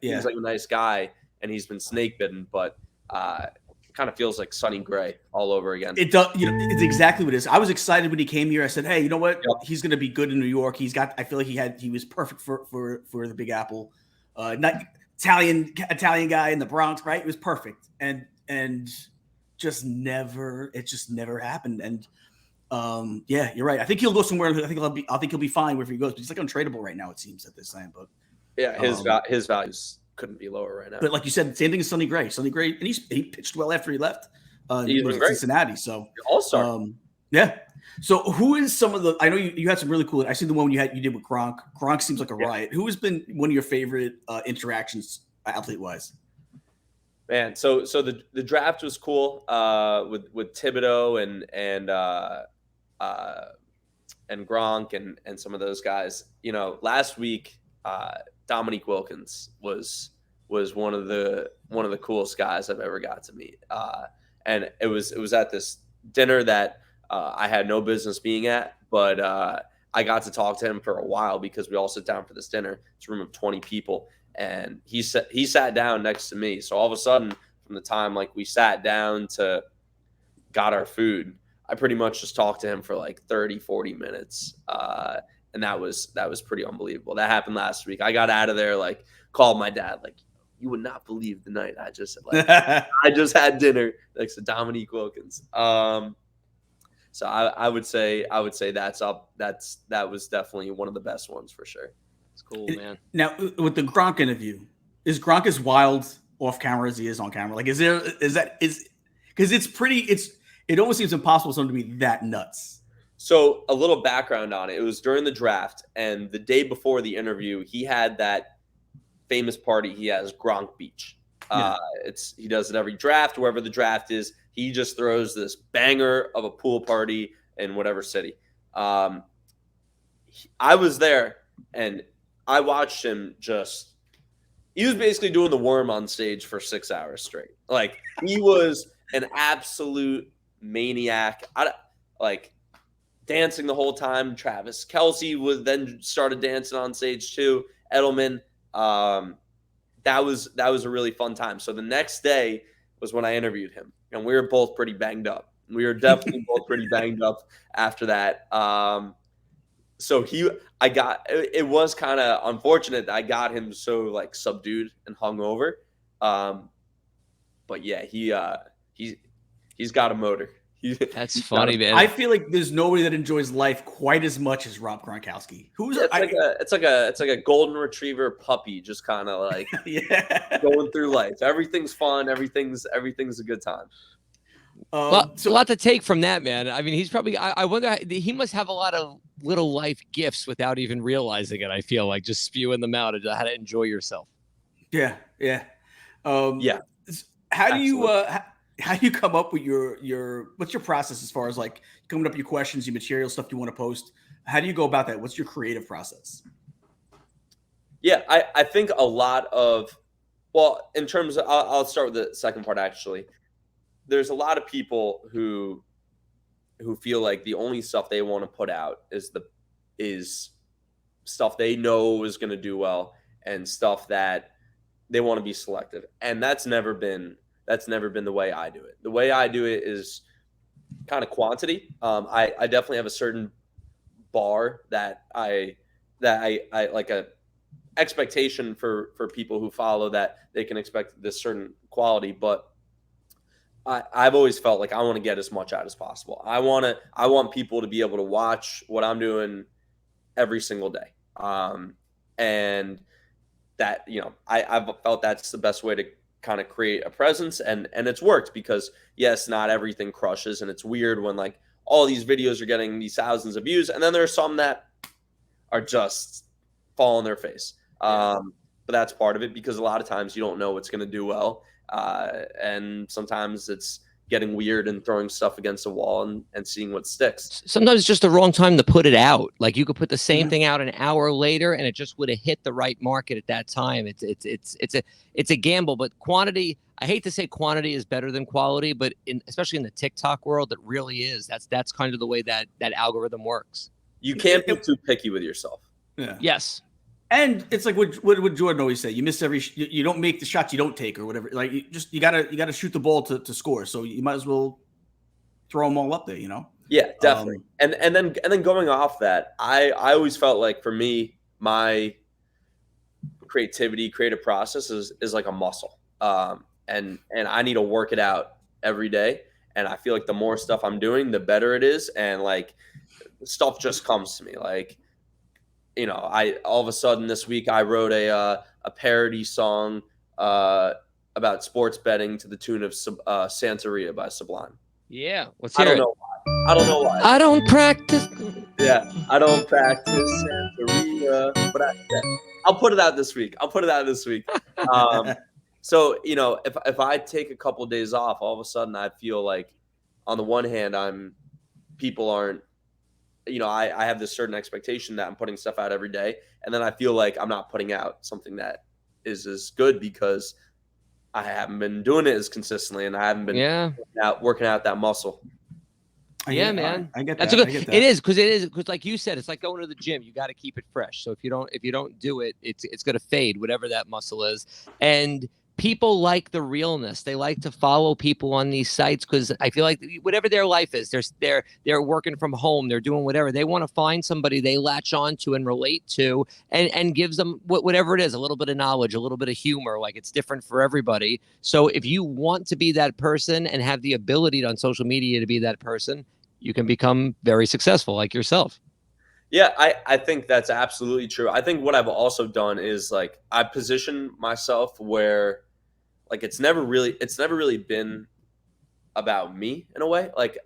He's like a nice guy, and he's been snake bitten, but it kind of feels like Sonny Gray all over again. It does. It's exactly what it is. I was excited when he came here. I said, "Hey, you know what? Yep. He's going to be good in New York. I feel like he was perfect for the Big Apple. Not Italian guy in the Bronx, right? It was perfect, and it just never happened. And you're right. I think he'll go somewhere. I think he'll be fine wherever he goes. But he's like untradeable right now, it seems, at this time. But his values couldn't be lower right now. But like you said, same thing as Sonny Gray. Sonny Gray, and he pitched well after he left. He's been great. Cincinnati. So all-star. So who is some of the? I know you had some really cool. I see the one you did with Gronk. Gronk seems like a riot. Who has been one of your favorite interactions athlete wise? Man, so the draft was cool with Thibodeau and Gronk and some of those guys. Last week Dominique Wilkins was one of the coolest guys I've ever got to meet. And it was at this dinner that I had no business being at, but I got to talk to him for a while because we all sit down for this dinner. It's a room of 20 people. And he sat down next to me. So all of a sudden, from the time we sat down to got our food, I pretty much just talked to him for 30, 40 minutes. And And that was pretty unbelievable. That happened last week. I got out of there, like called my dad, like, you would not believe the night I just had dinner next to Dominique Wilkins. So I would say that's up. That was definitely one of the best ones for sure. It's cool, man. Now with the Gronk interview, is Gronk as wild off camera as he is on camera? Like, because it almost seems impossible for someone to be that nuts. So a little background on it. It was during the draft, and the day before the interview, he had that famous party he has, Gronk Beach. He does it every draft, wherever the draft is. He just throws this banger of a pool party in whatever city. I was there, and I watched him he was basically doing the worm on stage for 6 hours straight. Like, he was an absolute maniac. Dancing the whole time. Travis Kelce then started dancing on stage too. Edelman. That was a really fun time. So the next day was when I interviewed him, and we were both pretty banged up. We were definitely both pretty banged up after that. So it was kind of unfortunate that I got him so like subdued and hungover. But yeah, he's got a motor. That's funny, man. I feel like there's nobody that enjoys life quite as much as Rob Gronkowski. It's like a golden retriever puppy, just kind of like going through life. Everything's fun. Everything's a good time. A lot to take from that, man. I mean, he's probably. I wonder. He must have a lot of little life gifts without even realizing it. I feel like just spewing them out and how to enjoy yourself. Yeah. How do you come up with your what's your process as far as like coming up with your questions, your material, stuff you want to post? How do you go about that? What's your creative process? Yeah, I think a lot of, well, in terms of, I'll start with the second part actually. There's a lot of people who feel like the only stuff they want to put out is stuff they know is going to do well and stuff that they want to be selective. And that's never been the way I do it. The way I do it is kind of quantity. I definitely have a certain bar that I like a expectation for people who follow that they can expect this certain quality. But I've always felt like I want to get as much out as possible. I want people to be able to watch what I'm doing every single day. And that, I've felt that's the best way to kind of create a presence, and it's worked because yes, not everything crushes, and it's weird when like all these videos are getting these thousands of views, and then there are some that are just fall on their face. But that's part of it because a lot of times you don't know what's going to do well, and sometimes it's getting weird and throwing stuff against a wall and seeing what sticks. Sometimes it's just the wrong time to put it out. Like you could put the same thing out an hour later and it just would have hit the right market at that time. It's a gamble, but quantity, I hate to say quantity is better than quality, but especially in the TikTok world, it really is. That's kind of the way that algorithm works. You can't be too picky with yourself. Yeah. Yes. And it's like what Jordan always said: you miss you don't make the shots you don't take, or whatever. Like you gotta shoot the ball to score. So you might as well throw them all up there, Yeah, definitely. And then going off that, I always felt like for me, my creative process is like a muscle. And I need to work it out every day. And I feel like the more stuff I'm doing, the better it is. And like stuff just comes to me. Like, I all of a sudden this week I wrote a parody song about sports betting to the tune of Santeria by Sublime. Yeah, I don't know why. I don't practice. Yeah, I don't practice Santeria, but I'll put it out this week. So if I take a couple of days off, all of a sudden I feel like, on the one hand, people aren't. I have this certain expectation that I'm putting stuff out every day. And then I feel like I'm not putting out something that is as good because I haven't been doing it as consistently and I haven't been working out that muscle. Yeah, man. I get that. That's good. It is because like you said, it's like going to the gym. You got to keep it fresh. So if you don't do it, it's going to fade, whatever that muscle is. And people like the realness. They like to follow people on these sites because I feel like whatever their life is, they're working from home, they're doing whatever. They want to find somebody they latch on to and relate to, and gives them whatever it is, a little bit of knowledge, a little bit of humor. Like, it's different for everybody. So if you want to be that person and have the ability on social media to be that person, you can become very successful like yourself. Yeah, I think that's absolutely true. I think what I've also done is, like, I position myself where, like, it's never really been about me in a way. Like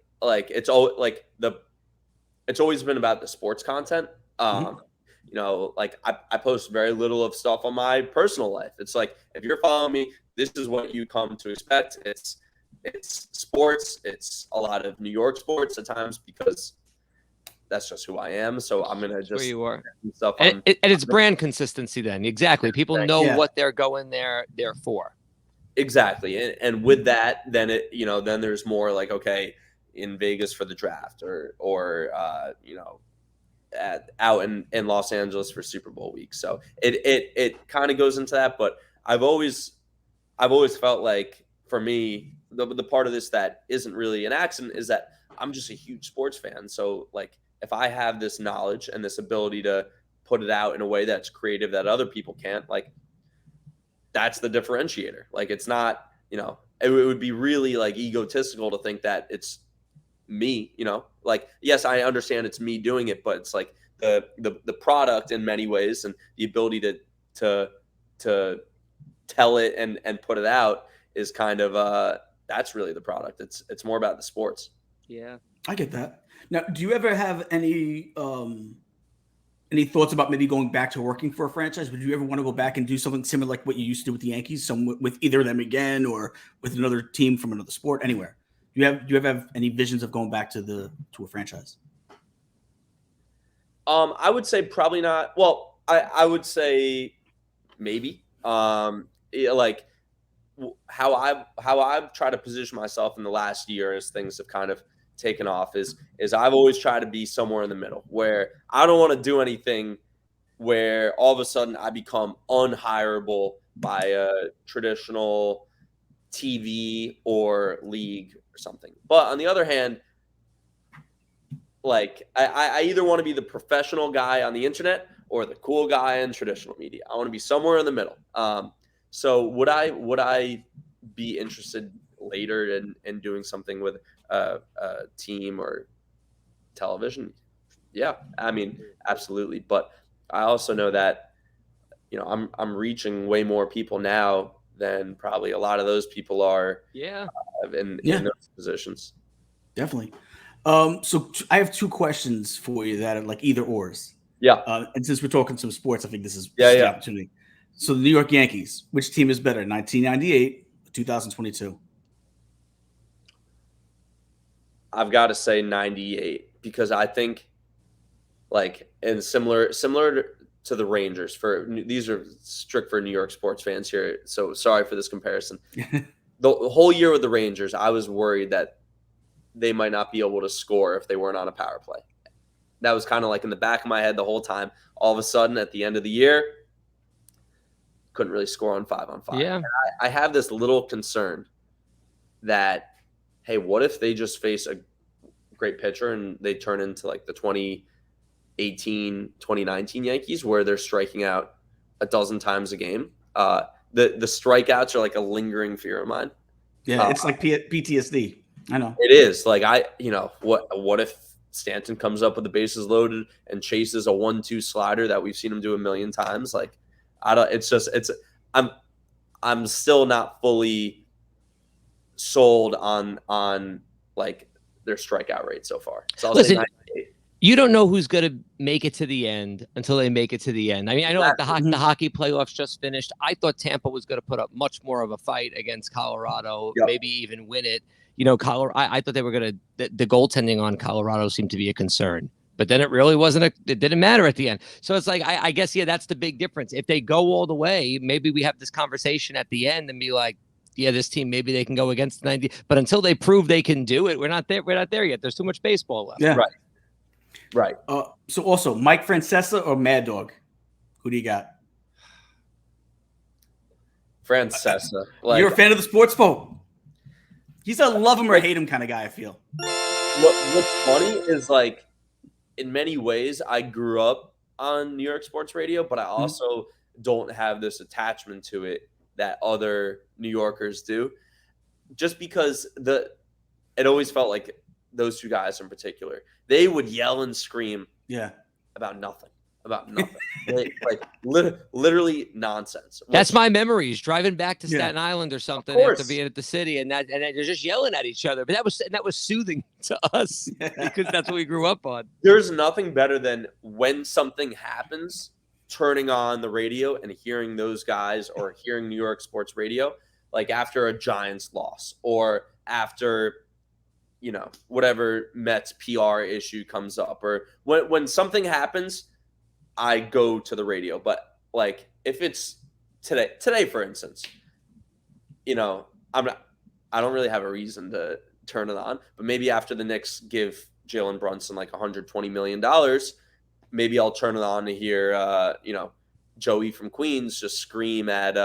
it's always been about the sports content. You know, like, I post very little of stuff on my personal life. It's like, if you're following me, this is what you come to expect. It's sports. It's a lot of New York sports at times, because that's just who I am. So I'm gonna just where you are, stuff and it's brand consistency. Then exactly, people know what they're going there for. Exactly, and with that, then then there's more like, okay, in Vegas for the draft, or you know, out in Los Angeles for Super Bowl week. So it kind of goes into that. But I've always felt like, for me, the part of this that isn't really an accident is that I'm just a huge sports fan. So, like, if I have this knowledge and this ability to put it out in a way that's creative that other people can't, like, that's the differentiator. Like, it's not, it would be really, like, egotistical to think that it's me, like, yes, I understand it's me doing it, but it's like the product in many ways, and the ability to tell it and put it out is kind of, that's really the product. It's more about the sports. Yeah. I get that. Now, do you ever have any thoughts about maybe going back to working for a franchise? Would you ever want to go back and do something similar like what you used to do with the Yankees, with either of them again, or with another team from another sport, anywhere? Do you ever have any visions of going back to a franchise? I would say probably not. Well, I would say maybe. Like, how I've tried to position myself in the last year, as things have kind of taken off, is I've always tried to be somewhere in the middle, where I don't want to do anything where all of a sudden I become unhireable by a traditional TV or league or something. But on the other hand, like, I either want to be the professional guy on the internet or the cool guy in traditional media. I want to be somewhere in the middle. So would I be interested later in doing something with a team or television? Yeah, I mean, absolutely. But I also know that, I'm reaching way more people now than probably a lot of those people are. Yeah. In those positions. Definitely. So I have two questions for you that are like either ors. Yeah. And since we're talking some sports, I think this is the opportunity. So the New York Yankees, which team is better, 1998, 2022? I've got to say 98, because I think, like, and similar to the Rangers, these are strict for New York sports fans here, so sorry for this comparison. The whole year with the Rangers, I was worried that they might not be able to score if they weren't on a power play. That was kind of like in the back of my head the whole time. All of a sudden, at the end of the year, couldn't really score on 5-on-5. Yeah. I have this little concern that, hey, what if they just face a great pitcher and they turn into like the 2018, 2019 Yankees, where they're striking out a dozen times a game? The strikeouts are like a lingering fear of mine. Yeah, it's like PTSD. I know. It is. Like, what if Stanton comes up with the bases loaded and chases a 1-2 slider that we've seen him do a million times? Like, I'm still not fully sold on like their strikeout rate so far. So I'll say 98. You don't know who's going to make it to the end until they make it to the end. I mean, I know, like, the hockey playoffs just finished. I thought Tampa was going to put up much more of a fight against Colorado, maybe even win it. Colorado. I thought they were going to. The goaltending on Colorado seemed to be a concern, but then it really wasn't. It didn't matter at the end. So it's like, I guess, that's the big difference. If they go all the way, maybe we have this conversation at the end and be like, yeah, this team, maybe they can go against 90. But until they prove they can do it, we're not there. We're not there yet. There's too much baseball left. Yeah. Right. So also, Mike Francesa or Mad Dog? Who do you got? Francesa. You're a fan of the sports folk. He's a love him or hate him kind of guy, I feel. What's funny is, like, in many ways, I grew up on New York sports radio, but I also don't have this attachment to it that other New Yorkers do. Just because it always felt like those two guys in particular, they would yell and scream about nothing. Like literally nonsense. That's my memories driving back to Staten Island or something after being at the city, and they're just yelling at each other. But that was soothing to us because that's what we grew up on. There's nothing better than when something happens, turning on the radio and hearing those guys, or hearing New York sports radio, like after a Giants loss or after, whatever Mets PR issue comes up, or when something happens, I go to the radio. But like if it's today, for instance, I don't really have a reason to turn it on, but maybe after the Knicks give Jalen Brunson like $120 million, maybe I'll turn it on to hear, Joey from Queens just scream at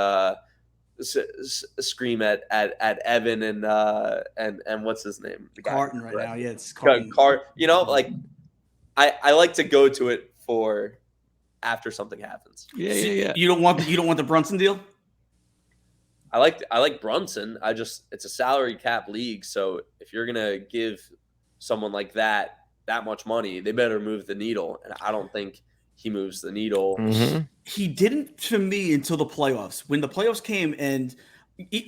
Evan and what's his name? Carton right now. Yeah, it's Carton. Like I like to go to it for after something happens. Yeah. You don't want the Brunson deal? I like Brunson. It's a salary cap league, so if you're gonna give someone like that much money, they better move the needle. And I don't think he moves the needle. Mm-hmm. He didn't to me until the playoffs. When the playoffs came, and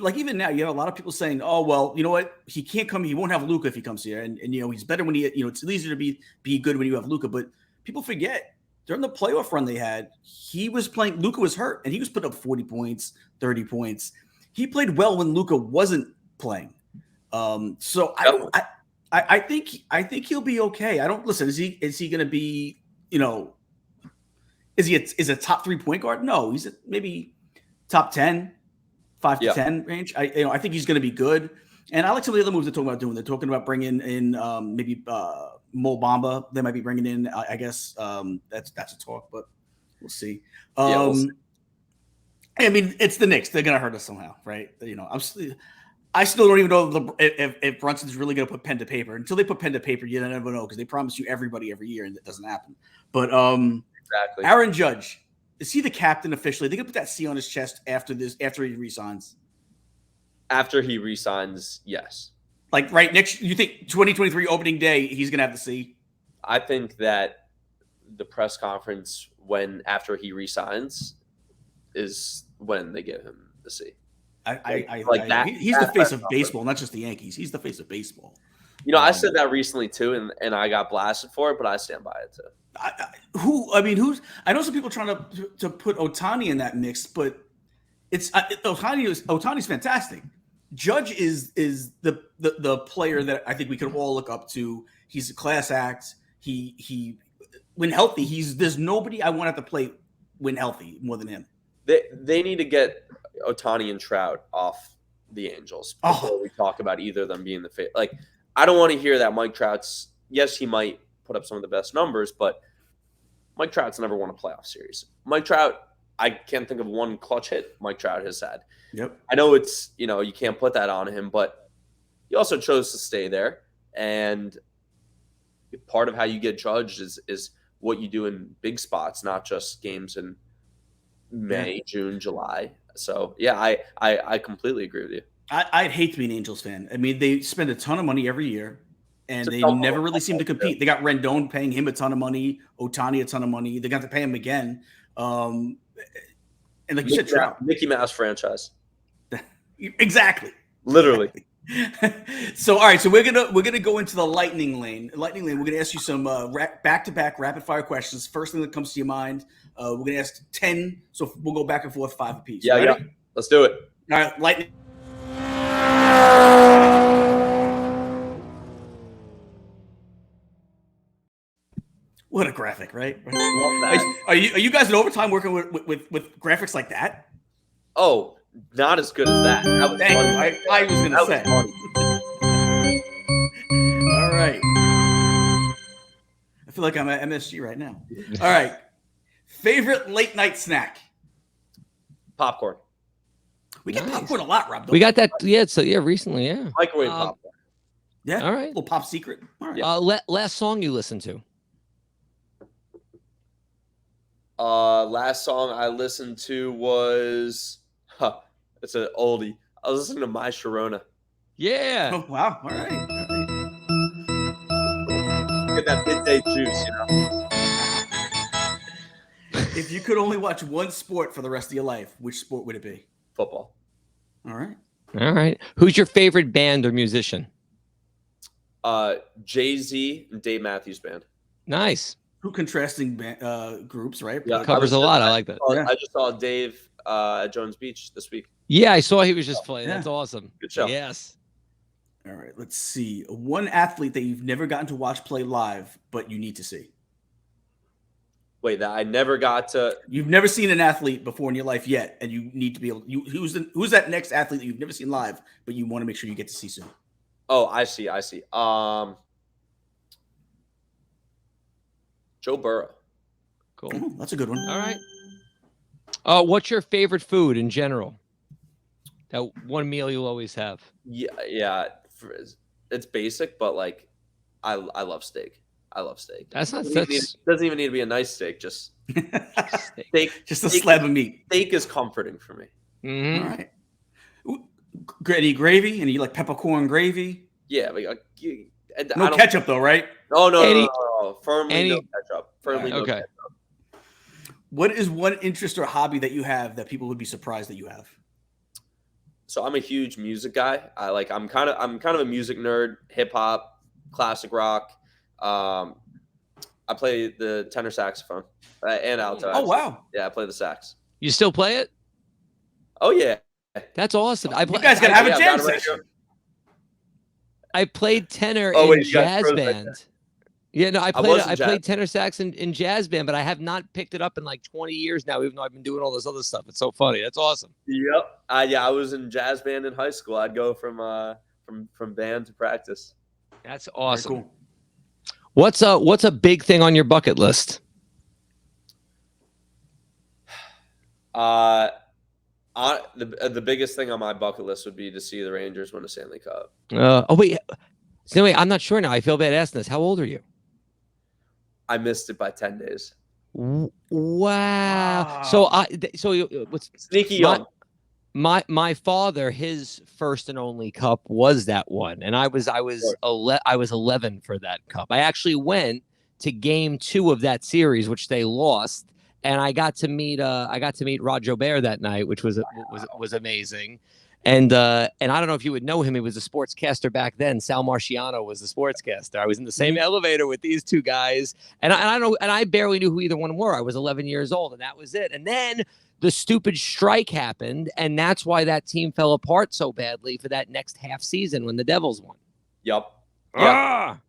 like even now, you have a lot of people saying, "Oh well, you know what? He can't come. He won't have Luka if he comes here, and he's better when he. It's easier to be good when you have Luka." But people forget during the playoff run they had, he was playing. Luka was hurt, and he was putting up 40 points, 30 points. He played well when Luka wasn't playing. So I think he'll be okay. I don't listen. Is he going to be? Is he a top 3 point guard? No, he's maybe top 10, 5 to 10 range. I think he's going to be good. And I like some of the other moves they're talking about doing. They're talking about bringing in maybe Mo Bamba. They might be bringing in. I guess that's a talk, but we'll see. We'll see. I mean, it's the Knicks. They're going to hurt us somehow, right? I still don't even know if Brunson's really going to put pen to paper. Until they put pen to paper, you never know, because they promise you everybody every year, and it doesn't happen. But exactly. Aaron Judge, is he the captain officially? They going to put that C on his chest after he resigns? After he resigns, yes. Like right next, you think 2023 opening day, he's going to have the C? I think that the press conference after he resigns is when they give him the C. He's the face of baseball, not just the Yankees. He's the face of baseball. I said that recently too, and I got blasted for it, but I stand by it too. I know some people trying to put Ohtani in that mix, but it's Ohtani's fantastic. Judge is the player that I think we can all look up to. He's a class act. He when healthy, there's nobody I want at the plate when healthy more than him. They need to get Ohtani and Trout off the Angels before we talk about either of them being the fit. Like, I don't want to hear that Mike Trout's. Yes, he might put up some of the best numbers, but Mike Trout's never won a playoff series. Mike Trout, I can't think of one clutch hit Mike Trout has had. Yep. I know it's you can't put that on him, but he also chose to stay there, and part of how you get judged is what you do in big spots, not just games in May, June, July. So yeah, I completely agree with you. I'd hate to be an Angels fan. I mean, they spend a ton of money every year, and they never really seem to compete. They got Rendon paying him a ton of money, Ohtani a ton of money. They got to pay him again. And like you said, Trout, Mickey Mouse franchise. Exactly. Literally. So all right, so we're gonna go into the lightning lane. We're gonna ask you some back-to-back rapid fire questions. First thing that comes to your mind. We're gonna ask 10, so we'll go back and forth 5 apiece. Yeah. Let's do it. All right, lightning. What a graphic, right? Love that. Are you guys in overtime working with graphics like that? Oh, not as good as that. That was funny. I was going to say. All right. I feel like I'm at MSG right now. All right. Favorite late night snack? Popcorn. We get Nice. popcorn a lot, Rob. We got that. Yeah. So yeah, recently. Yeah. Microwave popcorn. Yeah. All right. Little pop secret. All right. Last song you listened to? Last song I listened to was it's an oldie. I was listening to My Sharona. Yeah. Oh, wow. All right. Get that midday juice, you know. If you could only watch one sport for the rest of your life, which sport would it be? Football. All right. All right. Who's your favorite band or musician? Jay-Z and Dave Matthews Band. Nice. Two contrasting groups, right? Yeah, But- Covers a lot. I like that. Yeah. I just saw Dave at Jones Beach this week. Yeah, I saw he was just playing. Yeah. That's awesome. Good show. Yes. All right. Let's see. One athlete that you've never gotten to watch play live, but you need to see. Wait, that I never got to. You've never seen an athlete before in your life yet, and you need to be able. Who's that next athlete that you've never seen live, but you want to make sure you get to see soon? Oh, I see. Joe Burrow. Cool. Oh, that's a good one. All right. What's your favorite food in general? That one meal you'll always have. Yeah. It's basic, but like, I love steak. I love steak. That's not Doesn't even need to be a nice steak. Just steak. Just a slab of meat. Steak is comforting for me. Mm-hmm. All right. Any gravy? Any like peppercorn gravy? Yeah, but No ketchup though, right? Oh no. Firmly no ketchup. Firmly no Okay. ketchup. What is one interest or hobby that you have that people would be surprised that you have? So I'm a huge music guy. I'm kind of a music nerd, hip hop, classic rock. I play the tenor saxophone and alto. Oh wow! Yeah, I play the sax. You still play it? Oh yeah. That's awesome. You guys gotta have a jam got it right session. I played tenor Oh, in wait, you got jazz froze right band. there. Yeah, no, I was in played jazz. tenor sax in jazz band, but I have not picked it up in like 20 years now, even though I've been doing all this other stuff. It's so funny. That's awesome. Yep. I was in jazz band in high school. I'd go from band to practice. That's Very awesome. cool. What's a big thing on your bucket list? The biggest thing on my bucket list would be to see the Rangers win a Stanley Cup. Wait. So wait, I'm not sure now. I feel bad asking this. How old are you? I missed it by 10 days. Wow. So what's Sneaky young. my father, his first and only cup was that one, and I was 11 for that cup. I actually went to game 2 of that series, which they lost, and I got to meet Rod Jobert that night, which was amazing. And I don't know if you would know him. He was a sportscaster back then. Sal Marciano was the sportscaster. I was in the same elevator with these two guys, and I barely knew who either one were. I was 11 years old, and that was it. And then the stupid strike happened, and that's why that team fell apart so badly for that next half season when the Devils won. Yep. Ah!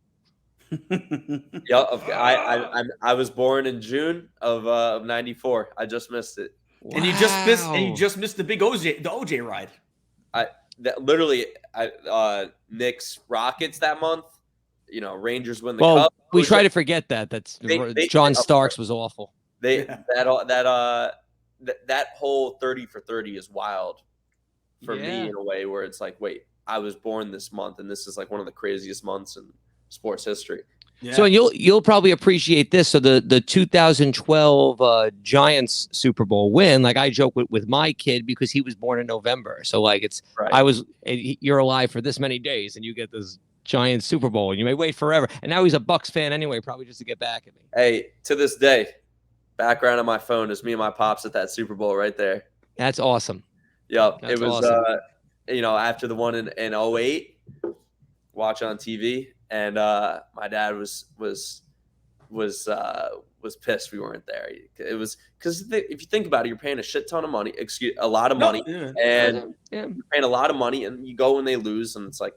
Yep. I was born in June of '94. I just missed it. And you just missed the big OJ ride. Knicks Rockets that month. You know, Rangers win the Well, cup. we try to forget that. John Starks was awful. That whole 30 for 30 is wild for me in a way where it's like, wait, I was born this month, and this is like one of the craziest months in sports history. Yeah. So you'll probably appreciate this. So the 2012 Giants Super Bowl win, like I joke with my kid because he was born in November. So like you're alive for this many days and you get this Giants Super Bowl and you may wait forever. And now he's a Bucks fan anyway, probably just to get back at me. Hey, to this day, background on my phone is me and my pops at that Super Bowl right there. That's awesome. Yep. That's it was awesome. After the one in 08, watch on TV. And my dad was pissed we weren't there. It was because if you think about it, you're paying a lot of money, and you're paying a lot of money, and you go when they lose, and it's like.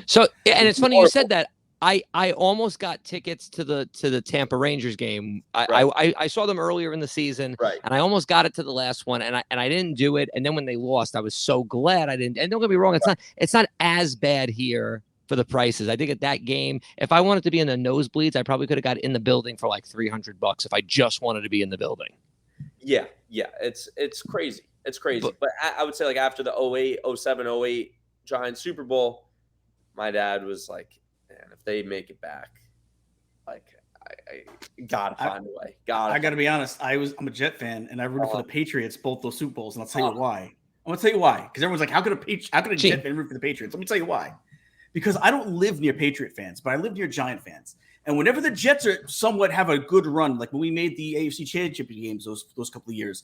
So and it's funny you said that. I almost got tickets to the Tampa Rangers game. I saw them earlier in the season, and I almost got it to the last one, and I didn't do it. And then when they lost, I was so glad I didn't. And don't get me wrong, it's not as bad here. For the prices, I think at that game, if I wanted to be in the nosebleeds, I probably could have got in the building for like $300 if I just wanted to be in the building. Yeah, it's crazy. It's crazy. But I would say like after the 08, 07, 08 Giants Super Bowl, my dad was like, man, if they make it back, like I gotta find a way. I gotta be honest. I'm a Jet fan, and I rooted for the Patriots both those Super Bowls, and I'll tell you why. I'm gonna tell you why, because everyone's like, how could a Jet fan root for the Patriots? Let me tell you why. Because I don't live near Patriot fans, but I live near Giant fans. And whenever the Jets are somewhat have a good run, like when we made the AFC Championship games those couple of years,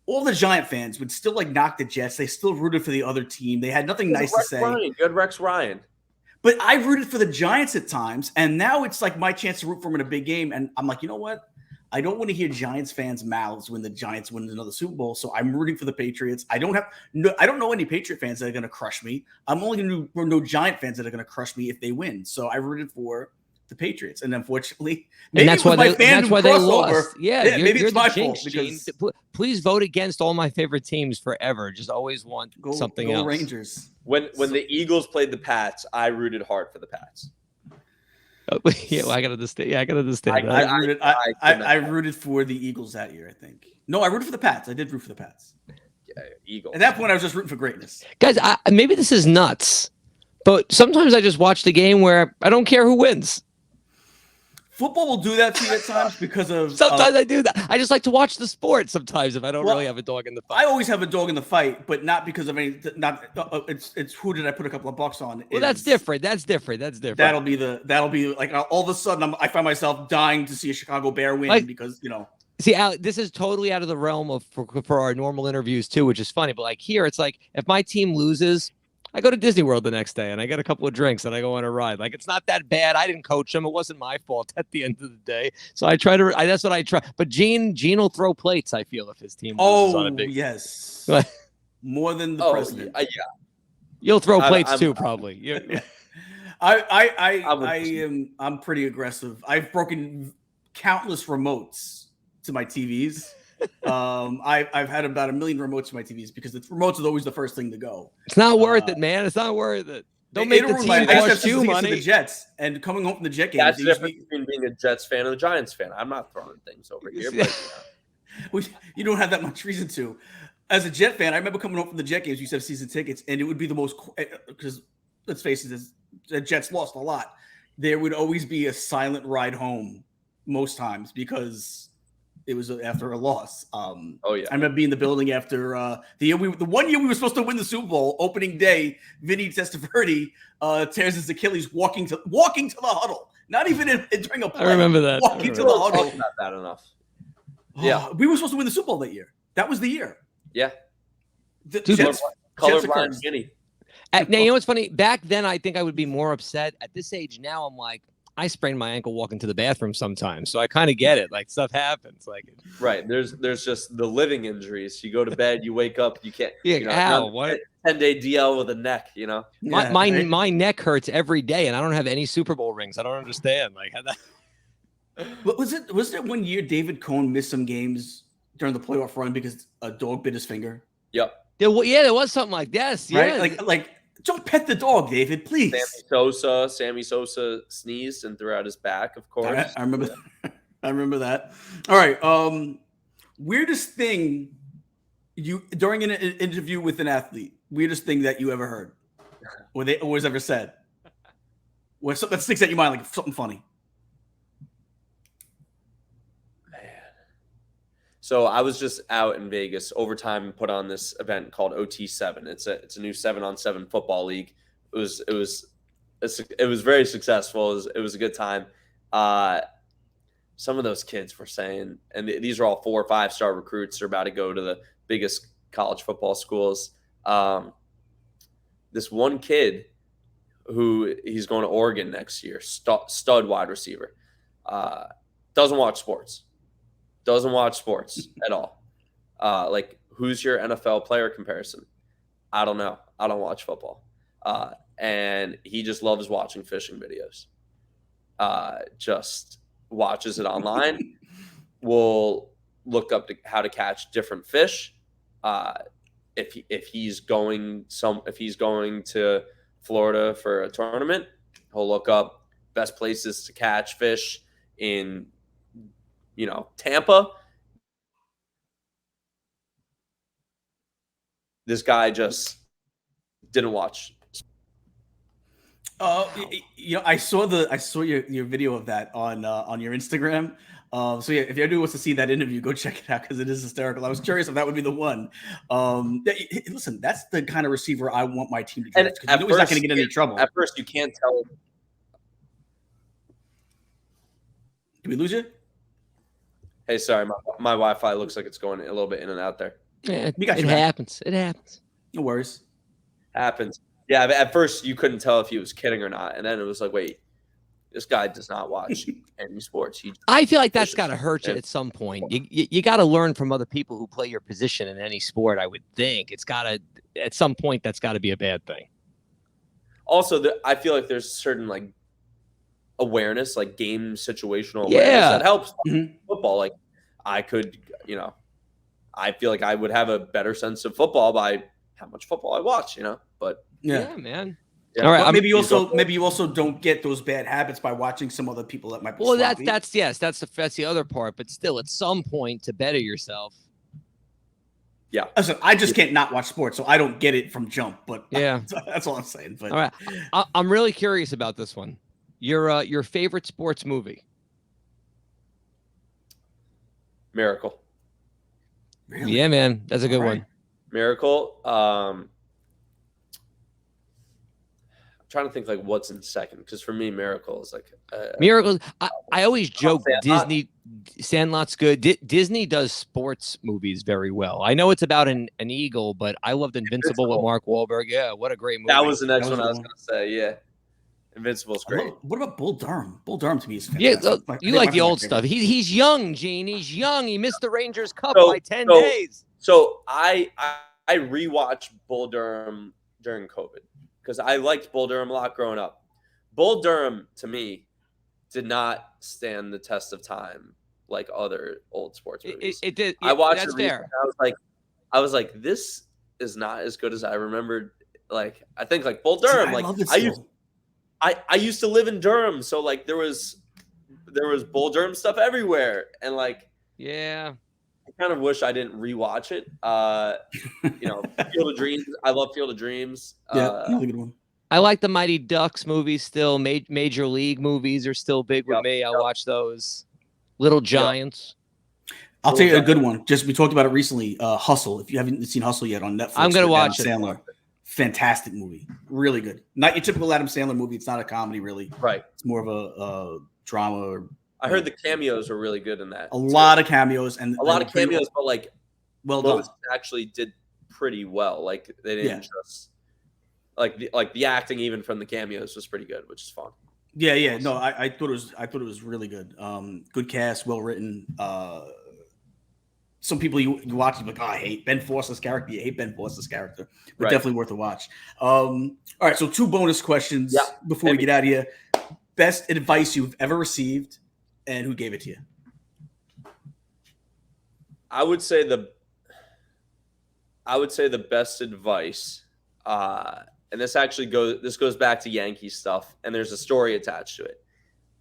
all the Giant fans would still like knock the Jets. They still rooted for the other team. They had nothing nice to say. Good Rex Ryan. But I rooted for the Giants at times, and now it's like my chance to root for them in a big game. And I'm like, you know what? I don't want to hear Giants fans' mouths when the Giants win another Super Bowl. So I'm rooting for the Patriots. I don't know any Patriot fans that are going to crush me. I'm only going to know Giant fans that are going to crush me if they win. So I rooted for the Patriots, and unfortunately, maybe that's why they lost. Yeah, maybe you're it's my jinx, fault. Because please vote against all my favorite teams forever. Just always want something else. Rangers. When the Eagles played the Pats, I rooted hard for the Pats. Yeah, well, I got to understand. I rooted for the Eagles that year. I think. No, I rooted for the Pats. I did root for the Pats. Yeah, Eagles. At that point, I was just rooting for greatness. Guys, maybe this is nuts, but sometimes I just watch the game where I don't care who wins. Football will do that to you at times because of. Sometimes I do that. I just like to watch the sport. Sometimes if I don't really have a dog in the fight. I always have a dog in the fight, but not because of any. It's who did I put a couple of bucks on? Well, that's different. That's different. That'll be like all of a sudden I find myself dying to see a Chicago Bear win because See, Alec, this is totally out of the realm of for our normal interviews too, which is funny. But like here, it's like if my team loses, I go to Disney World the next day and I get a couple of drinks and I go on a ride. Like it's not that bad. I didn't coach them. It wasn't my fault at the end of the day. So I try to. That's what I try. But Gene will throw plates. I feel if his team loses on a big. Yes. More than the president. Yeah. You'll throw plates too, probably. I'm pretty aggressive. I've broken countless remotes to my TVs. I've had about 1 million remotes to my TVs because the remotes is always the first thing to go. It's not worth it, man. It's not worth it. Don't make the team cost you money. The Jets and coming home from the Jet games. That's the difference between being a Jets fan and a Giants fan. I'm not throwing things over here. But, you don't have that much reason to. As a Jet fan, I remember coming home from the Jet games. We used to have season tickets, and it would be the most because let's face it, the Jets lost a lot. There would always be a silent ride home most times because it was after a loss. I remember being in the building after the 1 year we were supposed to win the Super Bowl. Opening day, Vinny Testaverde tears his Achilles walking to the huddle. Not even during a play. I remember that. Walking to the huddle. Not that enough. Yeah, we were supposed to win the Super Bowl that year. That was the year. Yeah. Colorblind Vinny. Now you know what's funny? Back then, I think I would be more upset. At this age now, I'm like, I sprained my ankle walking to the bathroom sometimes, so I kind of get it. Like stuff happens. Like right. There's just the living injuries. You go to bed, you wake up, you can't. Yeah. What? 10-day DL with a neck. My neck hurts every day, and I don't have any Super Bowl rings. I don't understand. Like how that. Was it 1 year David Cohn missed some games during the playoff run because a dog bit his finger? Yep. There was something like this. Yeah. Right? Like don't pet the dog, David, please. Sammy Sosa sneezed and threw out his back, of course. I remember that. I remember that. All right. Weirdest thing during an interview with an athlete, weirdest thing that you ever heard or was ever said. What's something that sticks at your mind, like something funny? So I was just out in Vegas. Overtime put on this event called OT7. It's a new 7-on-7 football league. It was very successful. It was a good time. Some of those kids were saying, and these are all 4 or 5 star recruits. They're about to go to the biggest college football schools. This one kid who he's going to Oregon next year, stud wide receiver, doesn't watch sports. Doesn't watch sports at all. Like, who's your NFL player comparison? I don't know. I don't watch football. And he just loves watching fishing videos. Just watches it online. Will look up how to catch different fish. If he's going to Florida for a tournament, he'll look up best places to catch fish in Tampa. this guy just didn't watch. I saw your video of that on your Instagram. So yeah, if anyone wants to see that interview, go check it out because it is hysterical. I was curious if that would be the one. Listen, that's the kind of receiver I want my team to draft because he's not going to get any trouble. At first, you can't tell. Did we lose you? Hey, sorry, my Wi-Fi looks like it's going a little bit in and out there. Yeah, it happens. It happens. No worries. Happens. Yeah, at first you couldn't tell if he was kidding or not, and then it was like, wait, this guy does not watch any sports. I feel like that's got to hurt you at some point. You got to learn from other people who play your position in any sport. I would think it's got to at some point that's got to be a bad thing. Also, I feel like there's certain like awareness, like game situational awareness that helps football. Like I could, I feel like I would have a better sense of football by how much football I watch, but yeah man. Yeah. All right. Maybe you also don't get those bad habits by watching some other people that might be sloppy. that's the other part, but still at some point to better yourself. Yeah. Listen, I just can't not watch sports, so I don't get it from jump, but yeah, that's all I'm saying. But all right. I'm really curious about this one. Your favorite sports movie? Miracle. Really? Yeah, man. That's a good one. Miracle. I'm trying to think like what's in second because for me, Miracle is like Miracles. I always joke Sandlot. Disney. Sandlot's good. Disney does sports movies very well. I know it's about an eagle, but I loved Invincible with Mark Wahlberg. Yeah, what a great movie. That was the next one I was going to say. Yeah, Invincible's great. What about Bull Durham? Bull Durham to me is fantastic. Yeah, you like the old stuff. He's young, Gene. He's young. He missed the Rangers Cup by 10 days. So I rewatched Bull Durham during COVID because I liked Bull Durham a lot growing up. Bull Durham to me did not stand the test of time like other old sports movies. It did. I watched that's it fair. and I was like, this is not as good as I remembered. Like I think like Bull Durham. I used to live in Durham, so like there was Bull Durham stuff everywhere, and like yeah. I kind of wish I didn't rewatch it. Field of Dreams. I love Field of Dreams. Another good one. I like the Mighty Ducks movies still. Major League movies are still big with me. I watch those. Little Giants. I'll tell you a good one. We talked about it recently. Hustle. If you haven't seen Hustle yet on Netflix, I'm gonna watch it. Sandler. Fantastic movie. Really good. Not your typical Adam Sandler movie. It's not a comedy, really. Right. It's more of a drama. I heard the cameos were really good in that. A lot of cameos but like well most done. actually did pretty well. Like they didn't just like the acting even from the cameos was pretty good, which is fun. Yeah. No, I thought it was really good. Good cast, well written. Some people you watch, you're like, I hate Ben Foster's character. You hate Ben Foster's character, but definitely worth a watch. All right, so 2 bonus questions before we get out of here. Best advice you've ever received, and who gave it to you? I would say the best advice, and this goes back to Yankee stuff, and there's a story attached to it.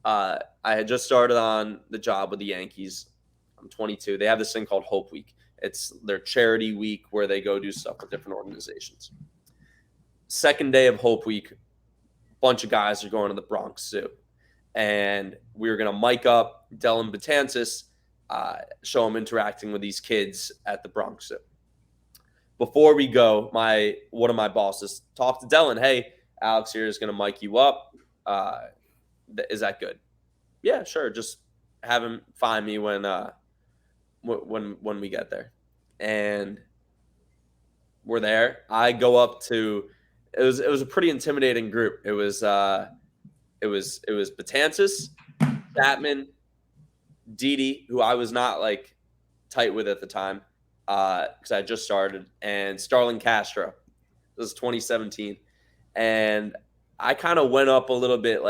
I had just started on the job with the Yankees. I'm 22. They have this thing called Hope Week. It's their charity week where they go do stuff with different organizations. Second day of Hope Week, a bunch of guys are going to the Bronx Zoo. And we were going to mic up Dylan Betances, show him interacting with these kids at the Bronx Zoo. Before we go, one of my bosses talked to Dylan. Hey, Alex here is going to mic you up. Is that good? Yeah, sure. Just have him find me when we get there. And we're there. I go up to it was a pretty intimidating group. It was Betances, Chapman, Didi, who I was not like tight with at the time because I just started, and Starlin Castro. This was 2017, and I kind of went up a little bit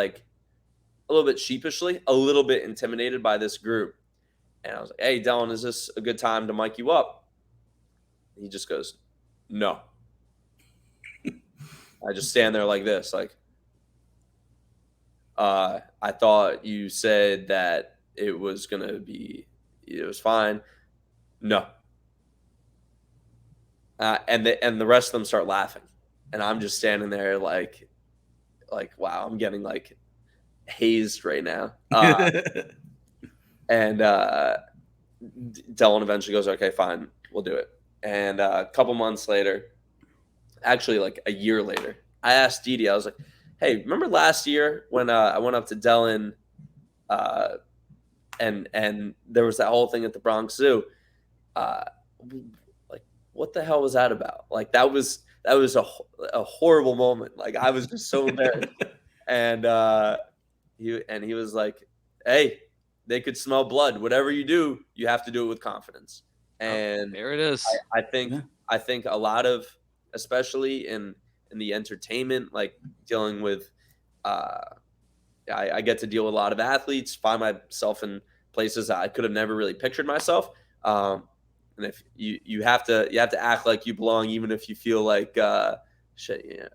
sheepishly, a little bit intimidated by this group. And I was like, hey, Dylan, is this a good time to mic you up? And he just goes, no. I just stand there like this, like, I thought you said that it was fine. No. and the rest of them start laughing, and I'm just standing there like wow, I'm getting like hazed right now. And Dylan eventually goes, okay, fine, we'll do it. And a couple months later, actually like a year later, I asked Didi, I was like, hey, remember last year when I went up to Dylan and there was that whole thing at the Bronx Zoo? Like, what the hell was that about? Like, that was a horrible moment. Like, I was just so embarrassed. And he was like, hey, they could smell blood. Whatever you do, you have to do it with confidence. And there it is. I think a lot of, especially in the entertainment, like dealing with, I get to deal with a lot of athletes, find myself in places that I could have never really pictured myself. And if you have to act like you belong, even if you feel like shit.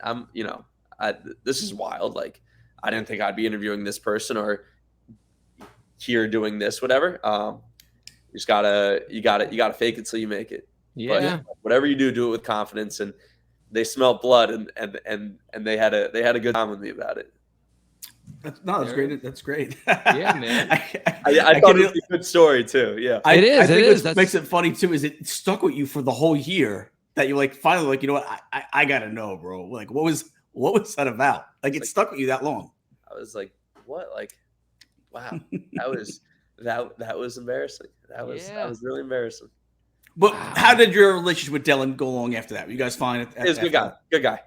Yeah, this is wild. Like, I didn't think I'd be interviewing this person or here doing this, whatever. You gotta fake it till you make it. Yeah. But whatever you do it with confidence. And they smelled blood, and they had a good time with me about it. That's great. That's great. Yeah, man. I thought it was a good story too. Yeah, It is. I think That's... makes it funny too. Is it stuck with you for the whole year that you're like finally like, you know what, I gotta know, bro. Like, what was that about? Like, it stuck with you that long. I was like, what? Like, wow, that was embarrassing. That was really embarrassing. But how did your relationship with Dylan go along after that? Were you guys fine? He was a good guy. Good guy.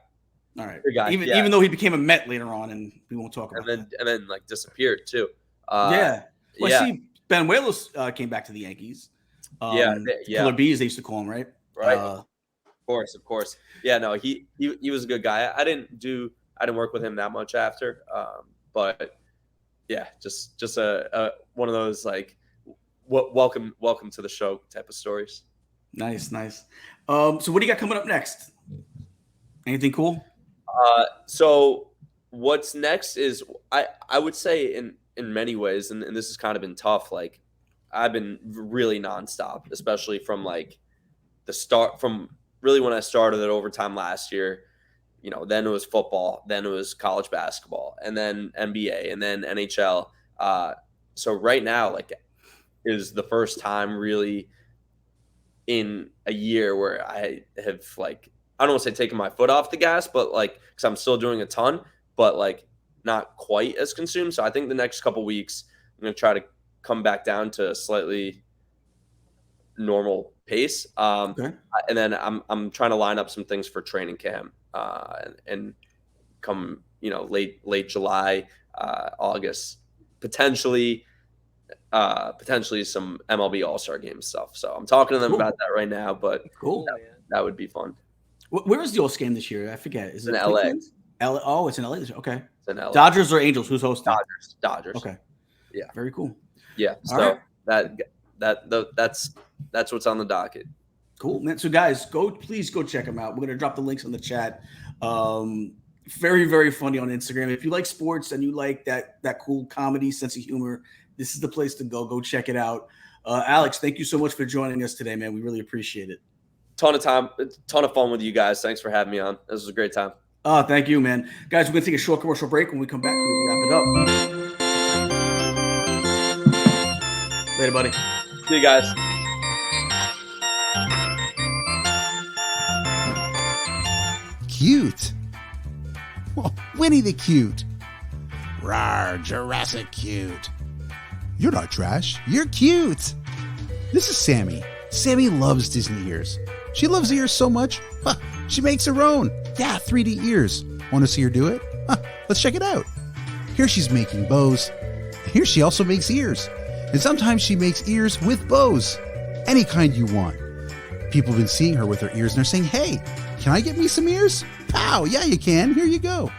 All right. Good guy. Even though he became a Met later on, and we won't talk about that. And then like disappeared too. Well, I see Benuelos came back to the Yankees. Killer Bees, they used to call him, right? Right. Of course. Yeah, no, he was a good guy. I didn't work with him that much after. But yeah, just a one of those like welcome to the show type of stories. Nice. So what do you got coming up next? Anything cool? So what's next is I would say in many ways, and this has kind of been tough. Like, I've been really nonstop, especially from like the start, from really when I started at Overtime last year. You know, then it was football, then it was college basketball, and then NBA, and then NHL. So right now, like, is the first time really in a year where I have, like, I don't want to say taking my foot off the gas, but like, because I'm still doing a ton, but like not quite as consumed. So I think the next couple weeks I'm going to try to come back down to a slightly normal pace. Okay. And then I'm trying to line up some things for training camp and come, late July, August, potentially some MLB All-Star Game stuff. So I'm talking to them about that right now, but cool. That would be fun. Where is the All-Star Game this year? I forget. Is it in LA? Oh, it's in LA this year. Okay. It's in LA. Dodgers or Angels? Who's hosting? Dodgers. Okay. Yeah. Very cool. Yeah. So that's what's on the docket. Cool, man. So guys, please go check them out. We're gonna drop the links in the chat. Very, very funny on Instagram. If you like sports and you like that cool comedy, sense of humor, this is the place to go. Go check it out. Alex, thank you so much for joining us today, man. We really appreciate it. Ton of fun with you guys. Thanks for having me on. This was a great time. Thank you, man. Guys, we're gonna take a short commercial break. When we come back, we'll wrap it up. Later, buddy. See you guys. Cute. Oh, Winnie the Cute. Rawr, Jurassic Cute. You're not trash. You're cute. This is Sammy. Sammy loves Disney ears. She loves ears so much, she makes her own. Yeah, 3D ears. Want to see her do it? Let's check it out. Here she's making bows. Here she also makes ears. And sometimes she makes ears with bows. Any kind you want. People have been seeing her with her ears and they're saying, hey, can I get me some ears? Pow, yeah, you can. Here you go.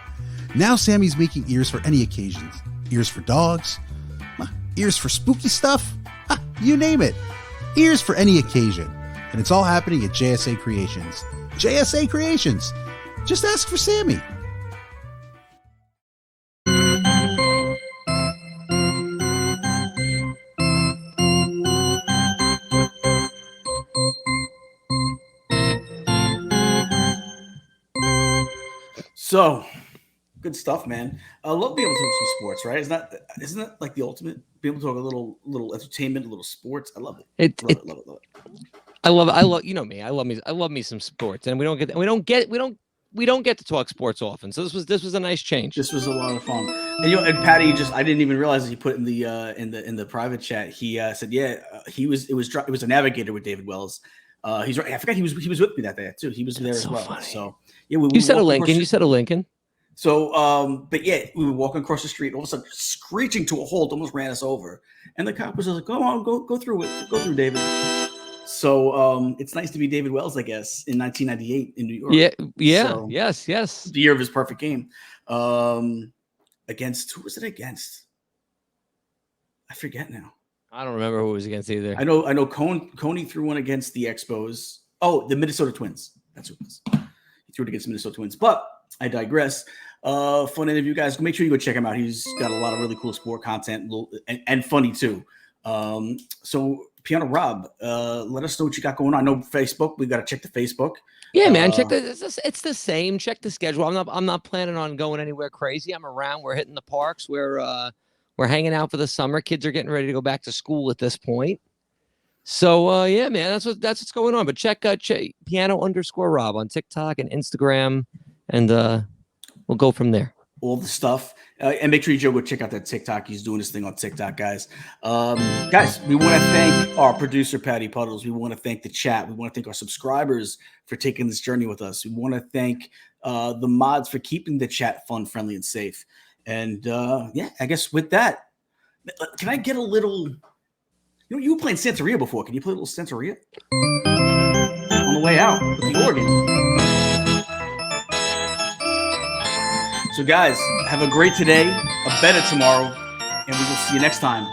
Now Sammy's making ears for any occasions. Ears for dogs. Ears for spooky stuff. You name it. Ears for any occasion. And it's all happening at JSA Creations. JSA Creations. Just ask for Sammy. So good stuff, man. I love being able to talk some sports, right? Isn't that like the ultimate? Be able to talk a little entertainment, a little sports. I love it. Love it. I love you know me. I love me some sports, and we don't get to talk sports often. So this was a nice change. This was a lot of fun. And and Patty, I didn't even realize that he put in the private chat. He said, it was a navigator with David Wells. He's right. I forgot he was with me that day too. He was there as well. Funny. So yeah, you said a Lincoln. So but yeah, we were walking across the street, all of a sudden screeching to a halt, almost ran us over. And the cop was like, "Go on, go through it. Go through, David." So it's nice to be David Wells, I guess, in 1998 in New York. Yeah, so, yes. The year of his perfect game. Against who was it against? I forget now. I don't remember who it was against either. I know Coney threw one against the Expos. Oh, the Minnesota Twins. That's who it was. He threw it against the Minnesota Twins. But I digress. Fun interview, guys. Make sure you go check him out. He's got a lot of really cool sport content and funny too. So Piano Rob, let us know what you got going on. I know Facebook. We got to check the Facebook. Yeah, man. It's the same. Check the schedule. I'm not planning on going anywhere crazy. I'm around. We're hitting the parks. We're hanging out for the summer. Kids are getting ready to go back to school at this point. So yeah, man, that's what's going on. But check Piano_Rob on TikTok and Instagram, and we'll go from there. All the stuff. And make sure you go check out that TikTok. He's doing this thing on TikTok, guys. Guys, we want to thank our producer, Patty Puddles. We want to thank the chat. We want to thank our subscribers for taking this journey with us. We want to thank the mods for keeping the chat fun, friendly, and safe. And yeah, I guess with that, can I get a little... You were playing Santeria before. Can you play a little Santeria? On the way out with the organ. So guys, have a great today, a better tomorrow, and we will see you next time